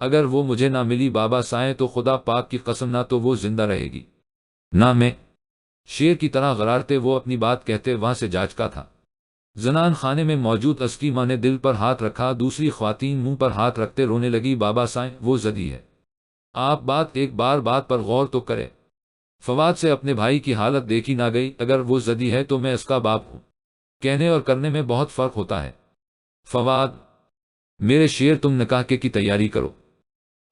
اگر وہ مجھے نہ ملی بابا سائیں تو خدا پاک کی قسم نہ تو وہ زندہ رہے گی نہ میں۔ شیر کی طرح غرارتے وہ اپنی بات کہتے وہاں سے جا چکا تھا۔ زنان خانے میں موجود اسکی ماں نے دل پر ہاتھ رکھا، دوسری خواتین منہ پر ہاتھ رکھتے رونے لگی۔ بابا سائیں وہ زدی ہے، آپ ایک بار بات پر غور تو کریں۔ فواد سے اپنے بھائی کی حالت دیکھی نہ گئی، اگر وہ زدی ہے تو میں اس کا باپ ہوں، کہنے اور کرنے میں بہت فرق ہوتا ہے۔ فواد میرے شیر تم نکاح کی تیاری کرو۔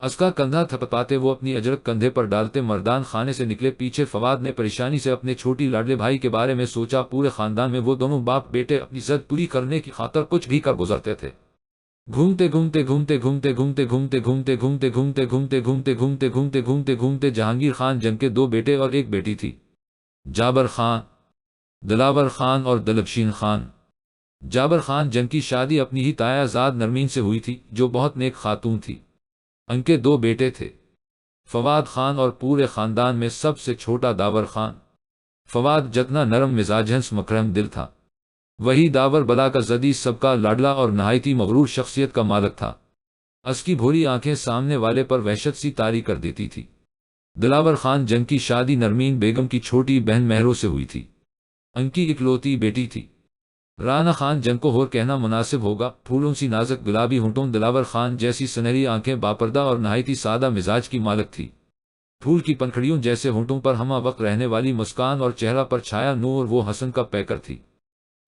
اس کا کندھا تھپتاتے وہ اپنی اجرک کندھے پر ڈالتے مردان خانے سے نکلے۔ پیچھے فواد نے پریشانی سے اپنے چھوٹی لاڈلے بھائی کے بارے میں سوچا۔ پورے خاندان میں وہ دونوں باپ بیٹے اپنی ضد پوری کرنے کی خاطر کچھ بھی کر گزرتے تھے۔ گھومتے گھومتے گھومتے گھومتے گھومتے گھومتے گھومتے گھومتے گھومتے گھومتے گھومتے گھومتے گھومتے گھومتے گھومتے جہانگیر خان جن کے 2 بیٹے اور 1 بیٹی تھی، جابر خان، دلاور خان اور دلبشین خان۔ جابر خان جن کی شادی اپنی ہی تایا زاد نرمین سے ہوئی تھی، جو بہت نیک خاتون تھی۔ ان کے 2 بیٹے تھے، فواد خان اور پورے خاندان میں سب سے چھوٹا داور خان۔ فواد جتنا نرم مزاج ہنس مکرم دل تھا، وہی داور بلا کا زدی سب کا لاڈلا اور نہایتی مغرور شخصیت کا مالک تھا۔ اس کی بھوری آنکھیں سامنے والے پر وحشت سی طاری کر دیتی تھی۔ دلاور خان جن کی شادی نرمین بیگم کی چھوٹی بہن مہرو سے ہوئی تھی، ان کی اکلوتی بیٹی تھی۔ رانا خان جن کو ہور کہنا مناسب ہوگا، پھولوں سی نازک گلابی ہونٹوں، دلاور خان جیسی سنہری آنکھیں، باپردہ اور نہایتی سادہ مزاج کی مالک تھی۔ پھول کی پنکھڑیوں جیسے ہونٹوں پر ہمہ وقت رہنے والی مسکان اور چہرہ پر چھایا نور، وہ حسن کا پیکر تھی۔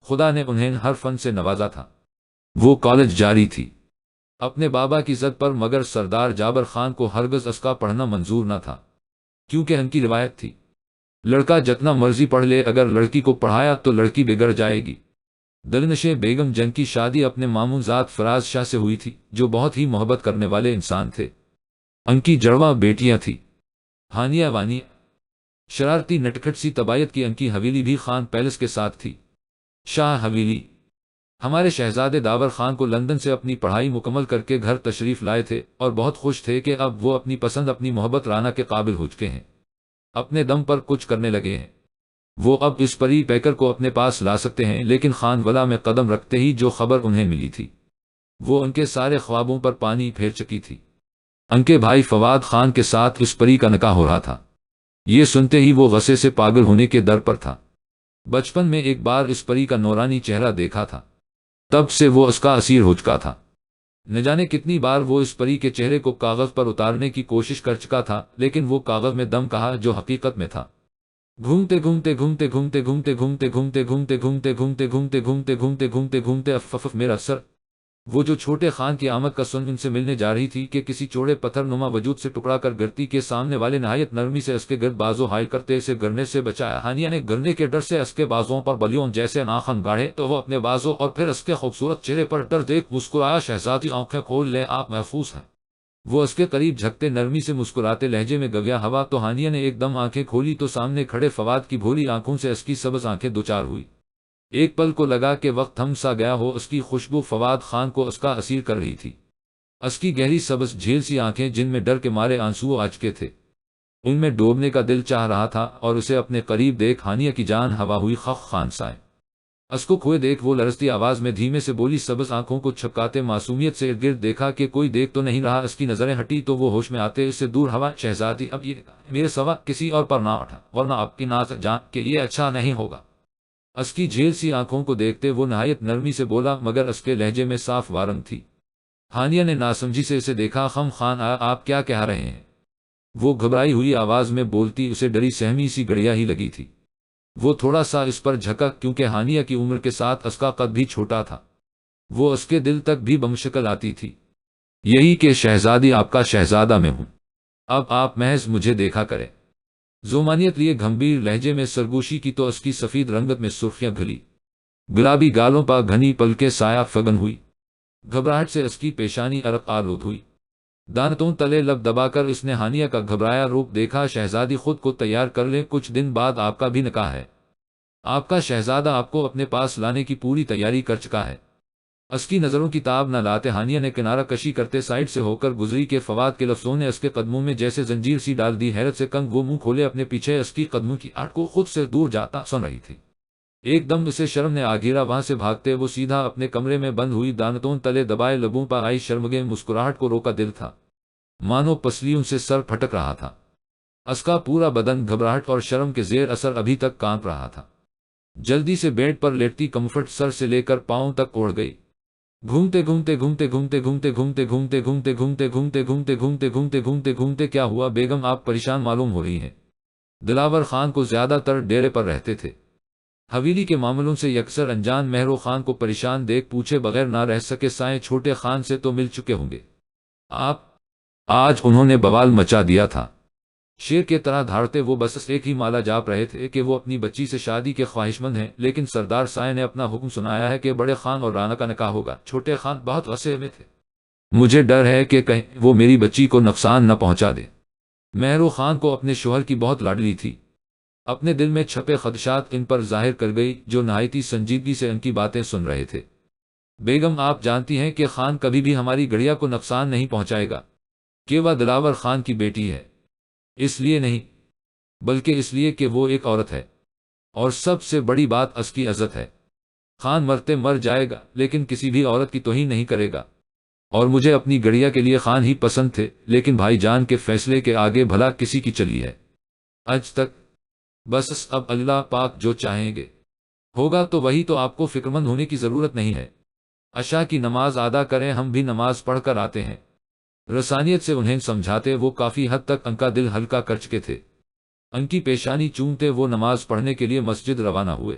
خدا نے انہیں ہر فن سے نوازا تھا۔ وہ کالج جاری تھی اپنے بابا کی ضد پر، مگر سردار جابر خان کو ہرگز اس کا پڑھنا منظور نہ تھا، کیونکہ ان کی روایت تھی لڑکا جتنا مرضی پڑھ لے، اگر لڑکی کو پڑھایا تو لڑکی بگڑ جائے گی۔ دلنشیں بیگم جن کی شادی اپنے ماموں زاد فراز شاہ سے ہوئی تھی، جو بہت ہی محبت کرنے والے انسان تھے۔ ان کی جڑواں بیٹیاں تھیں ہانیہ وانیہ، شرارتی نٹکھٹ سی طبیعت کی۔ ان کی حویلی بھی خان پیلس کے ساتھ تھی، شاہ حویلی۔ ہمارے شہزادے داور خان کو لندن سے اپنی پڑھائی مکمل کر کے گھر تشریف لائے تھے، اور بہت خوش تھے کہ اب وہ اپنی پسند، اپنی محبت رانا کے قابل ہو چکے ہیں، اپنے دم پر کچھ کرنے لگے ہیں۔ وہ اب اس پری پیکر کو اپنے پاس لا سکتے ہیں۔ لیکن خان ولا میں قدم رکھتے ہی جو خبر انہیں ملی تھی، وہ ان کے سارے خوابوں پر پانی پھیر چکی تھی۔ ان کے بھائی فواد خان کے ساتھ اس پری کا نکاح ہو رہا تھا۔ یہ سنتے ہی وہ غصے سے پاگل ہونے کے در پر تھا۔ بچپن میں ایک بار اس پری کا نورانی چہرہ دیکھا تھا، تب سے وہ اس کا اسیر ہو چکا تھا۔ نہ جانے کتنی بار وہ اس پری کے چہرے کو کاغذ پر اتارنے کی کوشش کر چکا تھا، لیکن وہ کاغذ میں دم کہا جو حقیقت میں تھا۔ گھومتے گھومتے گھومتے گھومتے گھومتے گھومتے گھومتے گھومتے گھومتے گھومتے گھومتے گھومتے گھومتے گھومتے گھومتے اف میرا سر، وہ جو چھوٹے خان کی آمد کا سن ان سے ملنے جا رہی تھی کہ کسی چوڑے پتھر نما وجود سے ٹکڑا کر گرتی کے سامنے والے نہایت نرمی سے اس کے گرد بازو حائل کرتے اسے گرنے سے بچایا۔ ہانیہ نے گرنے کے ڈر سے اس کے بازوؤں پر بلیوں جیسے ناخن گاڑے تو وہ اپنے بازو اور پھر اس کے خوبصورت چہرے پر ڈر دیکھ مسکرایا۔ شہزادی آنکھیں کھول لیں، آپ محفوظ ہیں۔ وہ اس کے قریب جھکتے نرمی سے مسکراتے لہجے میں گویا ہوا تو ہانیہ نے ایک دم آنکھیں کھولی تو سامنے کھڑے فواد کی بھوری آنکھوں سے اس کی سبز آنکھیں دوچار ہوئی۔ ایک پل کو لگا کہ وقت تھم سا گیا ہو، اس کی خوشبو فواد خان کو اس کا اسیر کر رہی تھی۔ اس کی گہری سبز جھیل سی آنکھیں جن میں ڈر کے مارے آنسو آ چکے تھے، ان میں ڈوبنے کا دل چاہ رہا تھا، اور اسے اپنے قریب دیکھ ہانیہ کی جان ہوا ہوئی۔ خف خان سائیں اس کو کھوئے دیکھ وہ لرزتی آواز میں دھیمے سے بولی، سبز آنکھوں کو چھپکاتے معصومیت سے ارد گرد دیکھا کہ کوئی دیکھ تو نہیں رہا۔ اس کی نظریں ہٹی تو وہ ہوش میں آتے اس سے دور ہوا، شہزادی اب یہ میرے سوا کسی اور پر نہ اٹھا، ورنہ آپ کی نازک جان کے لیے اچھا نہیں ہوگا۔ اس کی جھیل سی آنکھوں کو دیکھتے وہ نہایت نرمی سے بولا، مگر اس کے لہجے میں صاف وارن تھی۔ ہانیہ نے ناسمجھی سے اسے دیکھا۔ خم خان آپ کیا کہہ رہے ہیں؟ وہ گھبرائی ہوئی آواز میں بولتی، اسے ڈری سہمی سی گڑیا ہی لگی تھی۔ وہ تھوڑا سا اس پر جھکا، کیونکہ ہانیہ کی عمر کے ساتھ اس کا قد بھی چھوٹا تھا، وہ اس کے دل تک بھی بمشکل آتی تھی۔ یہی کہ شہزادی آپ کا شہزادہ میں ہوں، اب آپ محض مجھے دیکھا کریں۔ زمانیت لیے گھمبیر لہجے میں سرگوشی کی تو اس کی سفید رنگت میں سرخیاں گھلی، گلابی گالوں پر گھنی پلکیں سایہ فگن ہوئی۔ گھبراہٹ سے اس کی پیشانی عرق آلود ہوئی، دانتوں تلے لب دبا کر اس نے ہانیہ کا گھبرایا روپ دیکھا۔ شہزادی خود کو تیار کر لیں، کچھ دن بعد آپ کا بھی نکاح ہے، آپ کا شہزادہ آپ کو اپنے پاس لانے کی پوری تیاری کر چکا ہے۔ اس کی نظروں کی تاب نہ لاتے ہانیہ نے کنارہ کشی کرتے سائڈ سے ہو کر گزری کہ فواد کے لفظوں نے اس کے قدموں میں جیسے زنجیر سی ڈال دی۔ حیرت سے کنگ وہ منہ کھولے اپنے پیچھے اس کی قدموں کی آہٹ کو خود سے دور جاتا سن رہی تھی۔ ایک دم اسے شرم نے آگھیرا، وہاں سے بھاگتے وہ سیدھا اپنے کمرے میں بند ہوئی، دانتوں تلے دبائے لبوں پر آئی شرمگین مسکراہٹ کو روکا دل تھا۔ مانو پسلیوں سے سر پھٹک رہا تھا۔ اس کا پورا بدن گھبراہٹ اور شرم کے زیر اثر ابھی تک کانپ رہا تھا۔ جلدی سے بیڈ پر لیٹتی کمفرٹ سر سے لے کر پاؤں تک اوڑھ گئی۔ گھومتے گھومتے گھومتے گھومتے گھومتے گھومتے گھومتے گھومتے گھومتے گھومتے گھومتے گھومتے گھومتے گھومتے گھومتے کیا ہوا بیگم؟ آپ پریشان معلوم ہو رہی ہیں۔ دلاور خان کو زیادہ تر ڈیرے پر رہتے تھے۔ حویلی کے معاملوں سے یکسر انجان مہرو خان کو پریشان دیکھ پوچھے بغیر نہ رہ سکے، سائیں چھوٹے خان سے تو مل چکے ہوں گے آپ؟ آج انہوں نے بوال مچا دیا تھا۔ شیر کے طرح دھاڑتے وہ بس ایک ہی مالا جاپ رہے تھے کہ وہ اپنی بچی سے شادی کے خواہشمند ہیں، لیکن سردار سائیں نے اپنا حکم سنایا ہے کہ بڑے خان اور رانا کا نکاح ہوگا۔ چھوٹے خان بہت غصے میں تھے۔ مجھے ڈر ہے کہ کہیں وہ میری بچی کو نقصان نہ پہنچا دے۔ مہرو خان کو اپنے شوہر کی بہت لاڈلی تھی۔ اپنے دل میں چھپے خدشات ان پر ظاہر کر گئی، جو نہایتی سنجیدگی سے ان کی باتیں سن رہے تھے۔ بیگم، آپ جانتی ہیں کہ خان کبھی بھی ہماری گڑیا کو نقصان نہیں پہنچائے گا کہ وہ دلاور خان کی بیٹی ہے۔ اس لیے نہیں، بلکہ اس لیے کہ وہ ایک عورت ہے، اور سب سے بڑی بات اس کی عزت ہے۔ خان مرتے مر جائے گا لیکن کسی بھی عورت کی توہین نہیں کرے گا، اور مجھے اپنی گڑیا کے لیے خان ہی پسند تھے، لیکن بھائی جان کے فیصلے کے آگے بھلا کسی کی چلی ہے آج تک؟ بس اب اللہ پاک جو چاہیں گے ہوگا، تو وہی تو آپ کو فکرمند ہونے کی ضرورت نہیں ہے۔ عشاء کی نماز ادا کریں، ہم بھی نماز پڑھ کر آتے ہیں۔ رسانیت سے انہیں سمجھاتے وہ کافی حد تک ان کا دل ہلکا کر چکے تھے۔ ان کی پیشانی چومتے وہ نماز پڑھنے کے لیے مسجد روانہ ہوئے۔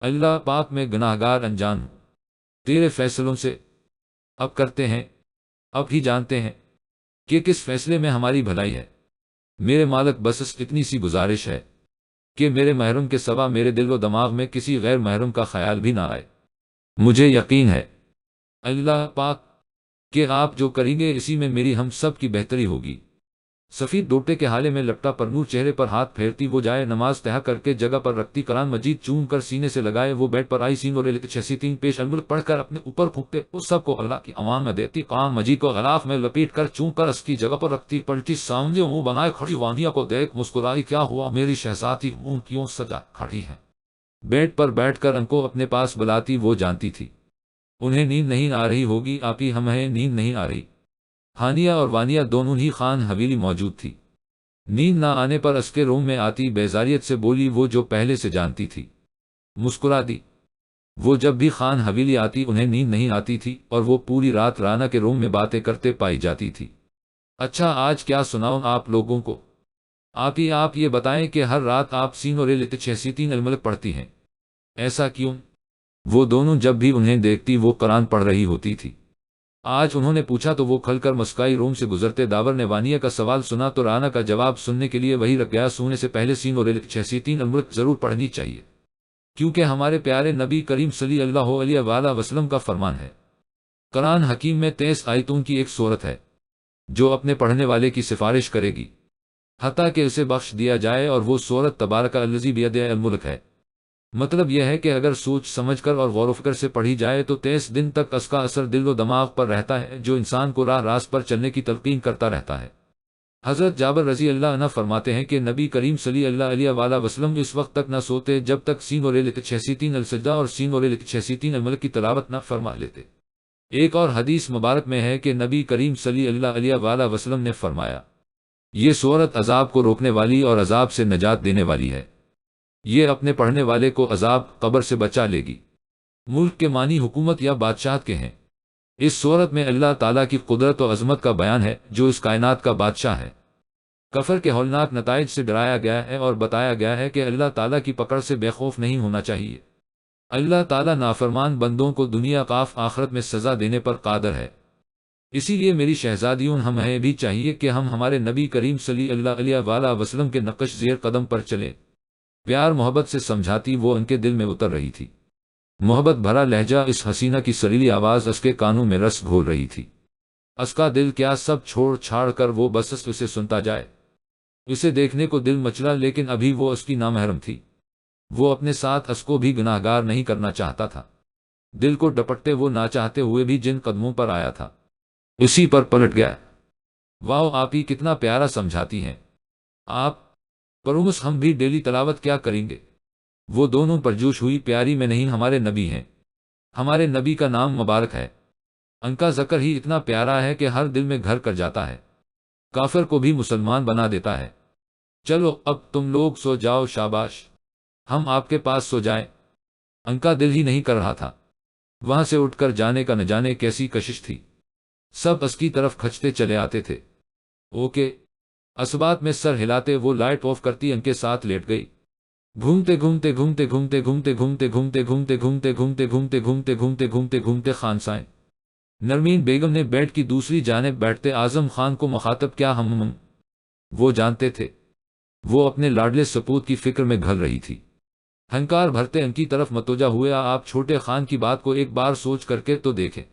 اللہ پاک، میں گناہگار انجان ہوں، تیرے فیصلوں سے اب کرتے ہیں، اب ہی جانتے ہیں کہ کس فیصلے میں ہماری بھلائی ہے۔ میرے مالک، بس اتنی سی گزارش ہے کہ میرے محرم کے سوا میرے دل و دماغ میں کسی غیر محرم کا خیال بھی نہ آئے۔ مجھے یقین ہے اللہ پاک کہ آپ جو کریں گے اسی میں میری ہم سب کی بہتری ہوگی۔ سفید ڈوٹے کے حالے میں لپٹا پرنور چہرے پر ہاتھ پھیرتی وہ جائے نماز تہا کر کے جگہ پر رکھتی، قرآن مجید چوم کر سینے سے لگائے وہ بیڈ پر آئی، سین اور 6 پیش الملک پڑھ کر اپنے اوپر پھونکتے، اس سب کو اللہ کی امان میں دیتی، قرآن مجید کو غلاف میں لپیٹ کر چوم کر اس کی جگہ پر رکھتی، پلٹی، سامنے منہ بنائے کھڑی وانیہ کو دیکھ مسکرائی، کیا ہوا میری شہزادی، منہ کیوں سجا کھڑی ہے؟ بیڈ پر بیٹھ کر ان کو اپنے پاس بلاتی، وہ جانتی تھی انہیں نیند نہیں آ رہی ہوگی۔ آپی، ہمیں نیند نہیں آ رہی۔ ہانیہ اور وانیہ دونوں ہی خان حویلی موجود تھی۔ نیند نہ آنے پر اس کے روم میں آتی بیزاریت سے بولی وہ جو پہلے سے جانتی تھی، مسکرا دی۔ وہ جب بھی خان حویلی آتی انہیں نیند نہیں آتی تھی، اور وہ پوری رات رانا کے روم میں باتیں کرتے پائی جاتی تھی۔ اچھا، آج کیا سناؤں آپ لوگوں کو؟ آپی، آپ یہ بتائیں کہ ہر رات آپ سین اور 6 الملک پڑھتی ہیں، ایسا کیوں؟ وہ دونوں جب بھی انہیں دیکھتی وہ قرآن پڑھ رہی ہوتی تھی۔ آج انہوں نے پوچھا تو وہ کھل کر مسکائی۔ روم سے گزرتے داور نے وانیہ کا سوال سنا تو رانا کا جواب سننے کے لیے وہی رکھ گیا، سونے سے پہلے سین اور 6 الملک ضرور پڑھنی چاہیے، کیونکہ ہمارے پیارے نبی کریم صلی اللہ علیہ وآلہ وسلم کا فرمان ہے۔ قرآن حکیم میں 23 آیتوں کی ایک سورت ہے جو اپنے پڑھنے والے کی سفارش کرے گی حتیٰ کہ اسے بخش دیا جائے، اور وہ سورت تبارک الذی بیدہ الملک ہے۔ مطلب یہ ہے کہ اگر سوچ سمجھ کر اور غور و فکر سے پڑھی جائے تو 23 دن تک اس کا اثر دل و دماغ پر رہتا ہے، جو انسان کو راہ راست پر چلنے کی تلقین کرتا رہتا ہے۔ حضرت جابر رضی اللہ عنہ فرماتے ہیں کہ نبی کریم صلی اللہ علیہ وآلہ وسلم اس وقت تک نہ سوتے جب تک سین اور 6 السجدہ اور سین اور 6 الملک کی تلاوت نہ فرما لیتے۔ ایک اور حدیث مبارک میں ہے کہ نبی کریم صلی اللہ علیہ وآلہ وسلم نے فرمایا، یہ سورت عذاب کو روکنے والی اور عذاب سے نجات دینے والی ہے، یہ اپنے پڑھنے والے کو عذاب قبر سے بچا لے گی۔ ملک کے معنی حکومت یا بادشاہت کے ہیں۔ اس صورت میں اللہ تعالیٰ کی قدرت و عظمت کا بیان ہے جو اس کائنات کا بادشاہ ہے۔ کفر کے ہولناک نتائج سے ڈرایا گیا ہے اور بتایا گیا ہے کہ اللہ تعالیٰ کی پکڑ سے بے خوف نہیں ہونا چاہیے۔ اللہ تعالیٰ نافرمان بندوں کو دنیا قاف آخرت میں سزا دینے پر قادر ہے۔ اسی لیے میری شہزادیوں، ہمیں بھی چاہیے کہ ہم ہمارے نبی کریم صلی اللہ علیہ وآلہ وسلم کے نقش زیر قدم پر چلیں۔ پیار محبت سے سمجھاتی وہ ان کے دل میں اتر رہی تھی۔ محبت بھرا لہجہ، اس حسینہ کی سریلی آواز اس کے کانوں میں رس گھول رہی تھی۔ اس کا دل کیا سب چھوڑ چھاڑ کر وہ بس اسے سنتا جائے۔ اسے دیکھنے کو دل مچلا، لیکن ابھی وہ اس کی نامحرم تھی۔ وہ اپنے ساتھ اس کو بھی گناہگار نہیں کرنا چاہتا تھا۔ دل کو ڈپٹتے وہ نہ چاہتے ہوئے بھی جن قدموں پر آیا تھا اسی پر پلٹ گیا۔ واؤ آپی، کتنا پیارا سمجھاتی ہیں آپ۔ پرومس، ہم بھی ڈیلی تلاوت کیا کریں گے؟ وہ دونوں پرجوش ہوئی۔ پیاری میں نہیں، ہمارے نبی ہیں، ہمارے نبی کا نام مبارک ہے، ان کا ذکر ہی اتنا پیارا ہے کہ ہر دل میں گھر کر جاتا ہے۔ کافر کو بھی مسلمان بنا دیتا ہے۔ چلو اب تم لوگ سو جاؤ، شاباش، ہم آپ کے پاس سو جائیں۔ ان کا دل ہی نہیں کر رہا تھا، وہاں سے اٹھ کر جانے کا نہ جانے کیسی کشش تھی۔ سب اس کی طرف کھنچتے چلے آتے تھے۔ اوکے، اسبات میں سر ہلاتے وہ لائٹ آف کرتی ان کے ساتھ لیٹ گئی۔ گھومتے گھومتے گھومتے گھومتے گھومتے گھومتے گھومتے گھومتے گھومتے گھومتے گھومتے گھومتے گھومتے گھومتے گھومتے خانسائیں نرمین بیگم نے بیڈ کی دوسری جانب بیٹھتے اعظم خان کو مخاطب کیا ہم وہ جانتے تھے وہ اپنے لاڈلے سپوت کی فکر میں گھل رہی تھی۔ ہنکار بھرتے ان کی طرف متوجہ ہوئے، آپ چھوٹے خان کی بات کو ایک بار سوچ کر کے تو دیکھیں۔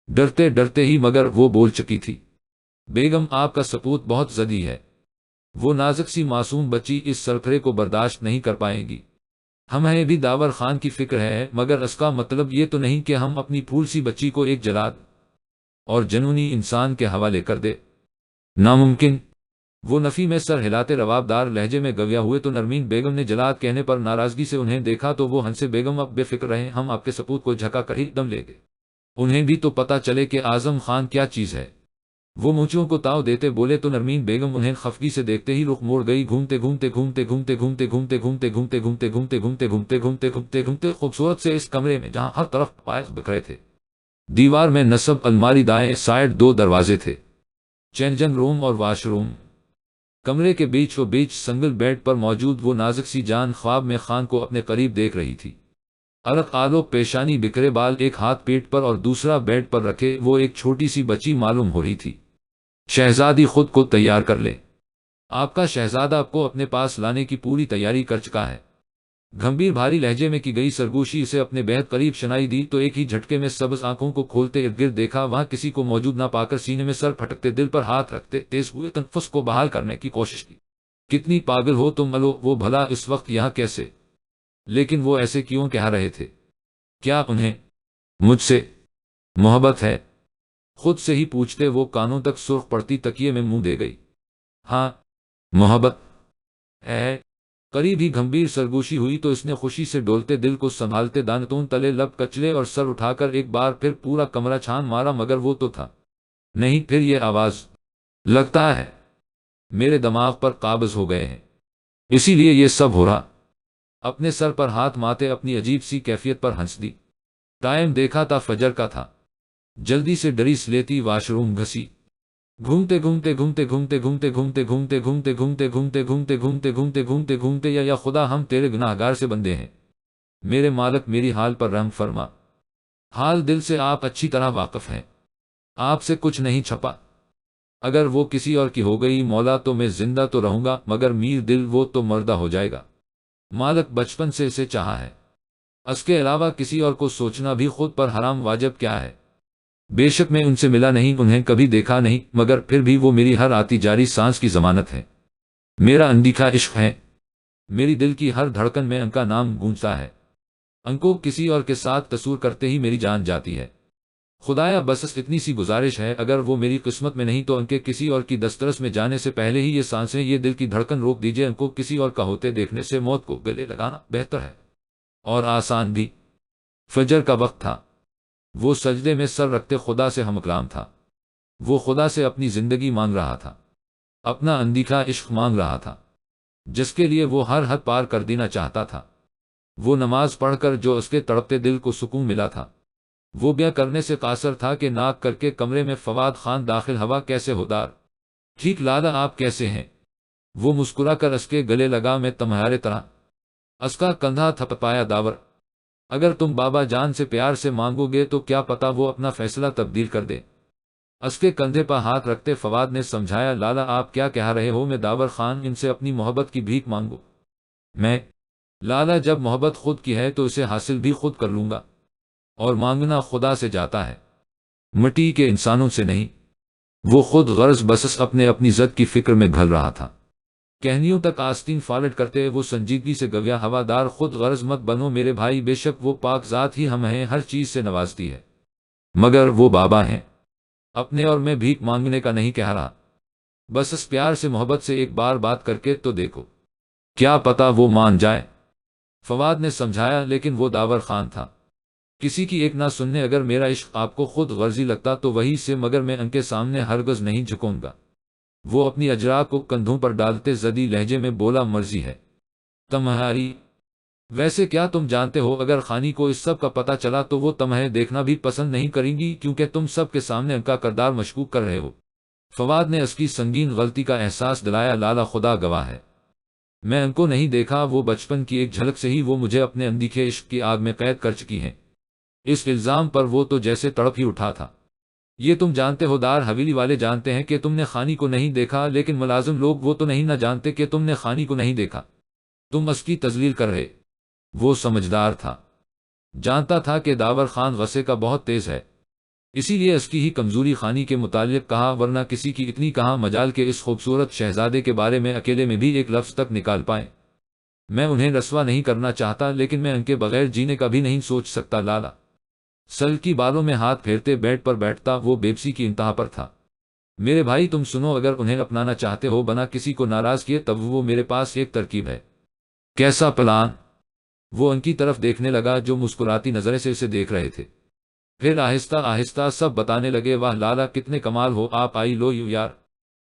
ڈرتے ڈرتے ہی مگر وہ بول چکی تھی، بیگم آپ کا سپوت بہت ضدی ہے، وہ نازک سی معصوم بچی اس سرکھرے کو برداشت نہیں کر پائے گی۔ ہمیں بھی داور خان کی فکر ہے، مگر اس کا مطلب یہ تو نہیں کہ ہم اپنی پھول سی بچی کو ایک جلاد اور جنونی انسان کے حوالے کر دے، ناممکن۔ وہ نفی میں سر ہلاتے روابدار لہجے میں گویا ہوئے تو نرمین بیگم نے جلاد کہنے پر ناراضگی سے انہیں دیکھا تو وہ ہنسے، بیگم اب بے فکر رہیں، ہم آپ کے سپوت کو جھکا کر ہی دم لے گے، انہیں بھی تو پتہ چلے کہ اعظم خان کیا چیز ہے۔ وہ مونچھوں کو تاؤ دیتے بولے تو نرمین بیگم انہیں خفگی سے دیکھتے ہی رخ موڑ گئی۔ گھومتے گھومتے گھومتے گھومتے گھومتے گھومتے گھومتے گھومتے گھومتے گھومتے گھومتے گھومتے گھومتے گھومتے گھومتے خوبصورت سے اس کمرے میں جہاں ہر طرف پائے بکھرے تھے، دیوار میں نصب الماری، دائیں سائڈ 2 دروازے تھے، چینجنگ روم اور واش روم۔ کمرے کے بیچ و بیچ سنگل بیڈ پر موجود وہ نازک سی جان خواب میں خان کو اپنے قریب دیکھ رہی تھی۔ ارق آلو پیشانی، بکھرے بال، ایک ہاتھ پیٹ پر اور دوسرا بیڈ پر رکھے، وہ ایک چھوٹی سی بچی معلوم ہو رہی تھی۔ شہزادی خود کو تیار کر لے، آپ کا شہزادہ آپ کو اپنے پاس لانے کی پوری تیاری کر چکا ہے۔ گھمبیر بھاری لہجے میں کی گئی سرگوشی اسے اپنے بہت قریب شنائی دی تو ایک ہی جھٹکے میں سبز آنکھوں کو کھولتے ارد گرد دیکھا، وہاں کسی کو موجود نہ پا کر سینے میں سر پھٹکتے، دل پر ہاتھ رکھتے تیز ہوئے تنفس کو بحال کرنے کی کوشش کی۔ کتنی پاگل ہو تم ملو، وہ بھلا اس وقت یہاں کیسے؟ لیکن وہ ایسے کیوں کہہ رہے تھے؟ کیا انہیں مجھ سے محبت ہے؟ خود سے ہی پوچھتے وہ کانوں تک سرخ پڑتی تکیے میں منہ دے گئی۔ ہاں، محبت ہے۔ قریب ہی گھمبیر سرگوشی ہوئی تو اس نے خوشی سے ڈولتے دل کو سنبھالتے دانتوں تلے لب کچلے اور سر اٹھا کر ایک بار پھر پورا کمرہ چھان مارا، مگر وہ تو تھا نہیں۔ پھر یہ آواز، لگتا ہے میرے دماغ پر قابض ہو گئے ہیں، اسی لیے یہ سب ہو رہا۔ اپنے سر پر ہاتھ ماتے اپنی عجیب سی کیفیت پر ہنس دی۔ ٹائم دیکھا تھا فجر کا تھا، جلدی سے ڈریس لیتی واش روم گھسی۔ گھومتے گھومتے گھومتے گھومتے گھومتے گھومتے گھومتے گھومتے گھومتے گھومتے گھومتے گھومتے گھومتے گھومتے گھومتے یا خدا ہم تیرے گناہگار سے بندے ہیں، میرے مالک میری حال پر رحم فرما۔ حال دل سے آپ اچھی طرح واقف ہیں، آپ سے کچھ نہیں چھپا۔ اگر وہ کسی اور کی ہو گئی مولا تو میں زندہ تو رہوں گا، مگر میر دل وہ تو مردہ ہو جائے گا۔ مالک بچپن سے اسے چاہا ہے، اس کے علاوہ کسی اور کو سوچنا بھی خود پر حرام واجب کیا ہے۔ بے شک میں ان سے ملا نہیں، انہیں کبھی دیکھا نہیں، مگر پھر بھی وہ میری ہر آتی جاری سانس کی ضمانت ہے۔ میرا اندیکھا عشق ہے، میری دل کی ہر دھڑکن میں ان کا نام گونجتا ہے۔ ان کو کسی اور کے ساتھ تصور کرتے ہی میری جان جاتی ہے۔ خدایا بس اتنی سی گزارش ہے، اگر وہ میری قسمت میں نہیں تو ان کے کسی اور کی دسترس میں جانے سے پہلے ہی یہ سانسیں، یہ دل کی دھڑکن روک دیجئے۔ ان کو کسی اور کا ہوتے دیکھنے سے موت کو گلے لگانا بہتر ہے، اور آسان بھی۔ فجر کا وقت تھا، وہ سجدے میں سر رکھتے خدا سے ہم کلام تھا۔ وہ خدا سے اپنی زندگی مانگ رہا تھا، اپنا اندیکھا عشق مانگ رہا تھا، جس کے لیے وہ ہر حد پار کر دینا چاہتا تھا۔ وہ نماز پڑھ کر جو اس کے تڑپتے دل کو سکون ملا تھا، وہ بیاں کرنے سے قاصر تھا کہ ناک کر کے کمرے میں فواد خان داخل، ہوا کیسے ہو دار، ٹھیک لالا آپ کیسے ہیں؟ وہ مسکرا کر اس کے گلے لگا، میں تمہارے طرح۔ اس کا کندھا تھپتپایا، داور اگر تم بابا جان سے پیار سے مانگو گے تو کیا پتا وہ اپنا فیصلہ تبدیل کر دے۔ اس کے کندھے پر ہاتھ رکھتے فواد نے سمجھایا، لالا آپ کیا کہہ رہے ہو؟ میں داور خان ان سے اپنی محبت کی بھیک مانگو؟ میں لالا جب محبت خود کی ہے تو اسے حاصل بھی خود کر لوں گا، اور مانگنا خدا سے جاتا ہے، مٹی کے انسانوں سے نہیں۔ وہ خود غرض بسس اپنی ضد کی فکر میں گھل رہا تھا۔ کہنیوں تک آستین فالٹ کرتے وہ سنجیدگی سے گویا، ہوادار خود غرض مت بنو میرے بھائی، بے شک وہ پاک ذات ہی ہمیں ہر چیز سے نوازتی ہے، مگر وہ بابا ہیں، اپنے اور میں بھیک مانگنے کا نہیں کہہ رہا، بس اس پیار سے محبت سے ایک بار بات کر کے تو دیکھو، کیا پتا وہ مان جائے۔ فواد نے سمجھایا، لیکن وہ داور خان تھا، کسی کی ایک نہ سننے۔ اگر میرا عشق آپ کو خود غرضی لگتا تو وہی سے، مگر میں ان کے سامنے ہرگز نہیں جھکوں گا۔ وہ اپنی اجرا کو کندھوں پر ڈالتے زدی لہجے میں بولا، مرضی ہے تمہاری۔ ویسے کیا تم جانتے ہو اگر خانی کو اس سب کا پتہ چلا تو وہ تمہیں دیکھنا بھی پسند نہیں کریں گی، کیونکہ تم سب کے سامنے ان کا کردار مشکوک کر رہے ہو۔ فواد نے اس کی سنگین غلطی کا احساس دلایا، لالا خدا گواہ ہے میں ان کو نہیں دیکھا، وہ بچپن کی ایک جھلک سے ہی وہ مجھے اپنے اندیکھے عشق کی آگ میں قید کر چکی ہیں۔ اس الزام پر وہ تو جیسے تڑپ ہی اٹھا تھا۔ یہ تم جانتے ہو، دار حویلی والے جانتے ہیں کہ تم نے خانی کو نہیں دیکھا، لیکن ملازم لوگ وہ تو نہیں نہ جانتے کہ تم نے خانی کو نہیں دیکھا۔ تم اس کی تذلیل کر رہے۔ وہ سمجھدار تھا، جانتا تھا کہ داور خان غصے کا بہت تیز ہے، اسی لیے اس کی ہی کمزوری خانی کے متعلق کہا، ورنہ کسی کی اتنی کہاں مجال کے اس خوبصورت شہزادے کے بارے میں اکیلے میں بھی ایک لفظ تک نکال پائیں۔ میں انہیں رسوا نہیں کرنا چاہتا، لیکن میں ان کے بغیر جینے کا بھی نہیں سوچ سکتا۔ لالا سل کی بالوں میں ہاتھ پھیرتے بیڈ پر بیٹھتا، وہ بےبسی کی انتہا پر تھا۔ میرے بھائی تم سنو، اگر انہیں اپنانا چاہتے ہو بنا کسی کو ناراض کیے، تب وہ میرے پاس ایک ترکیب ہے۔ کیسا پلان؟ وہ ان کی طرف دیکھنے لگا جو مسکراتی نظریں سے اسے دیکھ رہے تھے، پھر آہستہ آہستہ سب بتانے لگے۔ واہ لالا کتنے کمال ہو آپ، آئی لو یو یار۔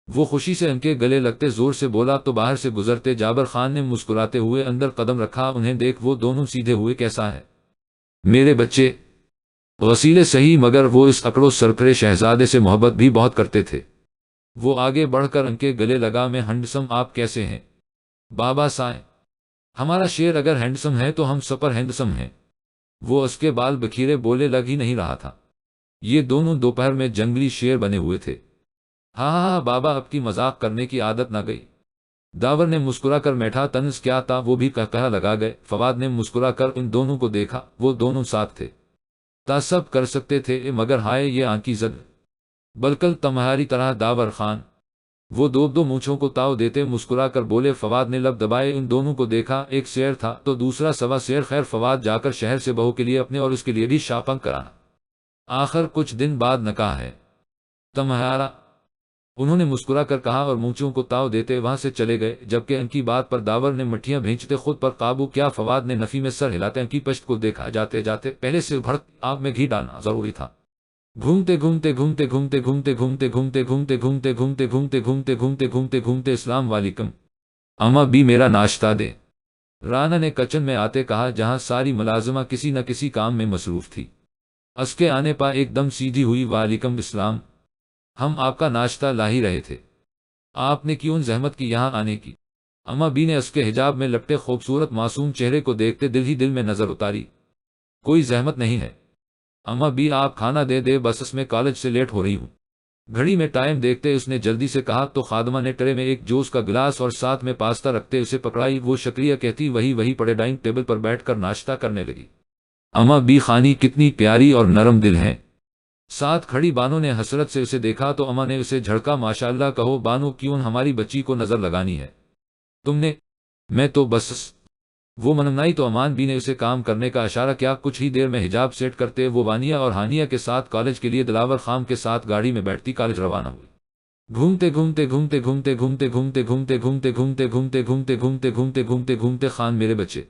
وہ خوشی سے ان کے گلے لگتے زور سے بولا تو باہر سے گزرتے جابر خان نے مسکراتے ہوئے اندر قدم رکھا، انہیں دیکھ وہ دونوں سیدھے ہوئے۔ کیسا ہے میرے بچے؟ وسیلے صحیح، مگر وہ اس اکڑو سرکھرے شہزادے سے محبت بھی بہت کرتے تھے۔ وہ آگے بڑھ کر ان کے گلے لگا، میں ہینڈسم، آپ کیسے ہیں بابا سائیں؟ ہمارا شیر اگر ہینڈسم ہے تو ہم سپر ہینڈسم ہیں۔ وہ اس کے بال بکھیرے بولے، لگ ہی نہیں رہا تھا یہ دونوں دوپہر میں جنگلی شیر بنے ہوئے تھے۔ ہاں ہاں بابا، اب کی مذاق کرنے کی عادت نہ گئی۔ داور نے مسکرا کر میٹھا طنز کیا تھا، وہ بھی کہا لگا گئے۔ فواد نے مسکرا کر ان دونوں کو دیکھا، وہ دونوں ساتھ تھے، تعصب کر سکتے تھے، مگر ہائے یہ آنکی زد، بالکل تمہاری طرح داور خان۔ وہ دو مونچھوں کو تاؤ دیتے مسکرا کر بولے۔ فواد نے لب دبائے ان دونوں کو دیکھا، ایک شیر تھا تو دوسرا سوا شیر۔ خیر فواد جا کر شہر سے بہو کے لیے اپنے اور اس کے لیے بھی شاپنگ کرانا، آخر کچھ دن بعد نکاح ہے تمہارا، انہوں نے مسکرا کر کہا اور مونچھوں کو تاؤ دیتے وہاں سے چلے گئے، جبکہ ان کی بات پر داور نے مٹھیاں بھینچتے خود پر قابو کیا۔ فواد نے نفی میں سر ہلاتے ان کی پشت کو دیکھا، جاتے جاتے پہلے سے بھڑک آگ میں گھی ڈالنا ضروری تھا۔ گھومتے گھومتے گھومتے گھومتے گھومتے گھومتے گھومتے گھومتے گھومتے گھومتے گھومتے گھومتے گھومتے گھومتے گھومتے السلام علیکم اماں بھی میرا ناشتہ دے، رانا نے کچن میں آتے کہا، جہاں ساری ملازمہ کسی نہ کسی کام میں مصروف تھی۔ اس کے آنے پر ایک دم سیدھی ہوئی، وعلیکم السلام، ہم آپ کا ناشتہ لا ہی رہے تھے، آپ نے کیوں زحمت کی یہاں آنے کی؟ اماں بی نے اس کے حجاب میں لپٹے خوبصورت معصوم چہرے کو دیکھتے دل ہی دل میں نظر اتاری، کوئی زحمت نہیں ہے اماں بی، آپ کھانا دے دے، بس اس میں کالج سے لیٹ ہو رہی ہوں۔ گھڑی میں ٹائم دیکھتے اس نے جلدی سے کہا تو خادمہ نے ٹرے میں ایک جوس کا گلاس اور ساتھ میں پاستا رکھتے اسے پکڑائی، وہ شکریہ کہتی وہی پڑے ڈائننگ ٹیبل پر بیٹھ کر ناشتہ کرنے لگی۔ اماں بی خانی کتنی پیاری اور نرم دل ہے۔ ساتھ کھڑی بانو نے حسرت سے اسے دیکھا تو اماں نے اسے جھڑکا، ماشاءاللہ کہو بانو، کیوں ہماری بچی کو نظر لگانی ہے تم نے؟ میں تو بس، وہ منمنائی تو امان بی نے اسے کام کرنے کا اشارہ کیا۔ کچھ ہی دیر میں حجاب سیٹ کرتے وہ وانیہ اور ہانیہ کے ساتھ کالج کے لیے دلاور خان کے ساتھ گاڑی میں بیٹھتی کالج روانہ ہوئی۔ گھومتے گھومتے گھومتے گھومتے گھومتے گھومتے گھومتے گھومتے گھومتے گھومتے گھومتے گھومتے گھومتے گھومتے گھومتے خان میرے بچے،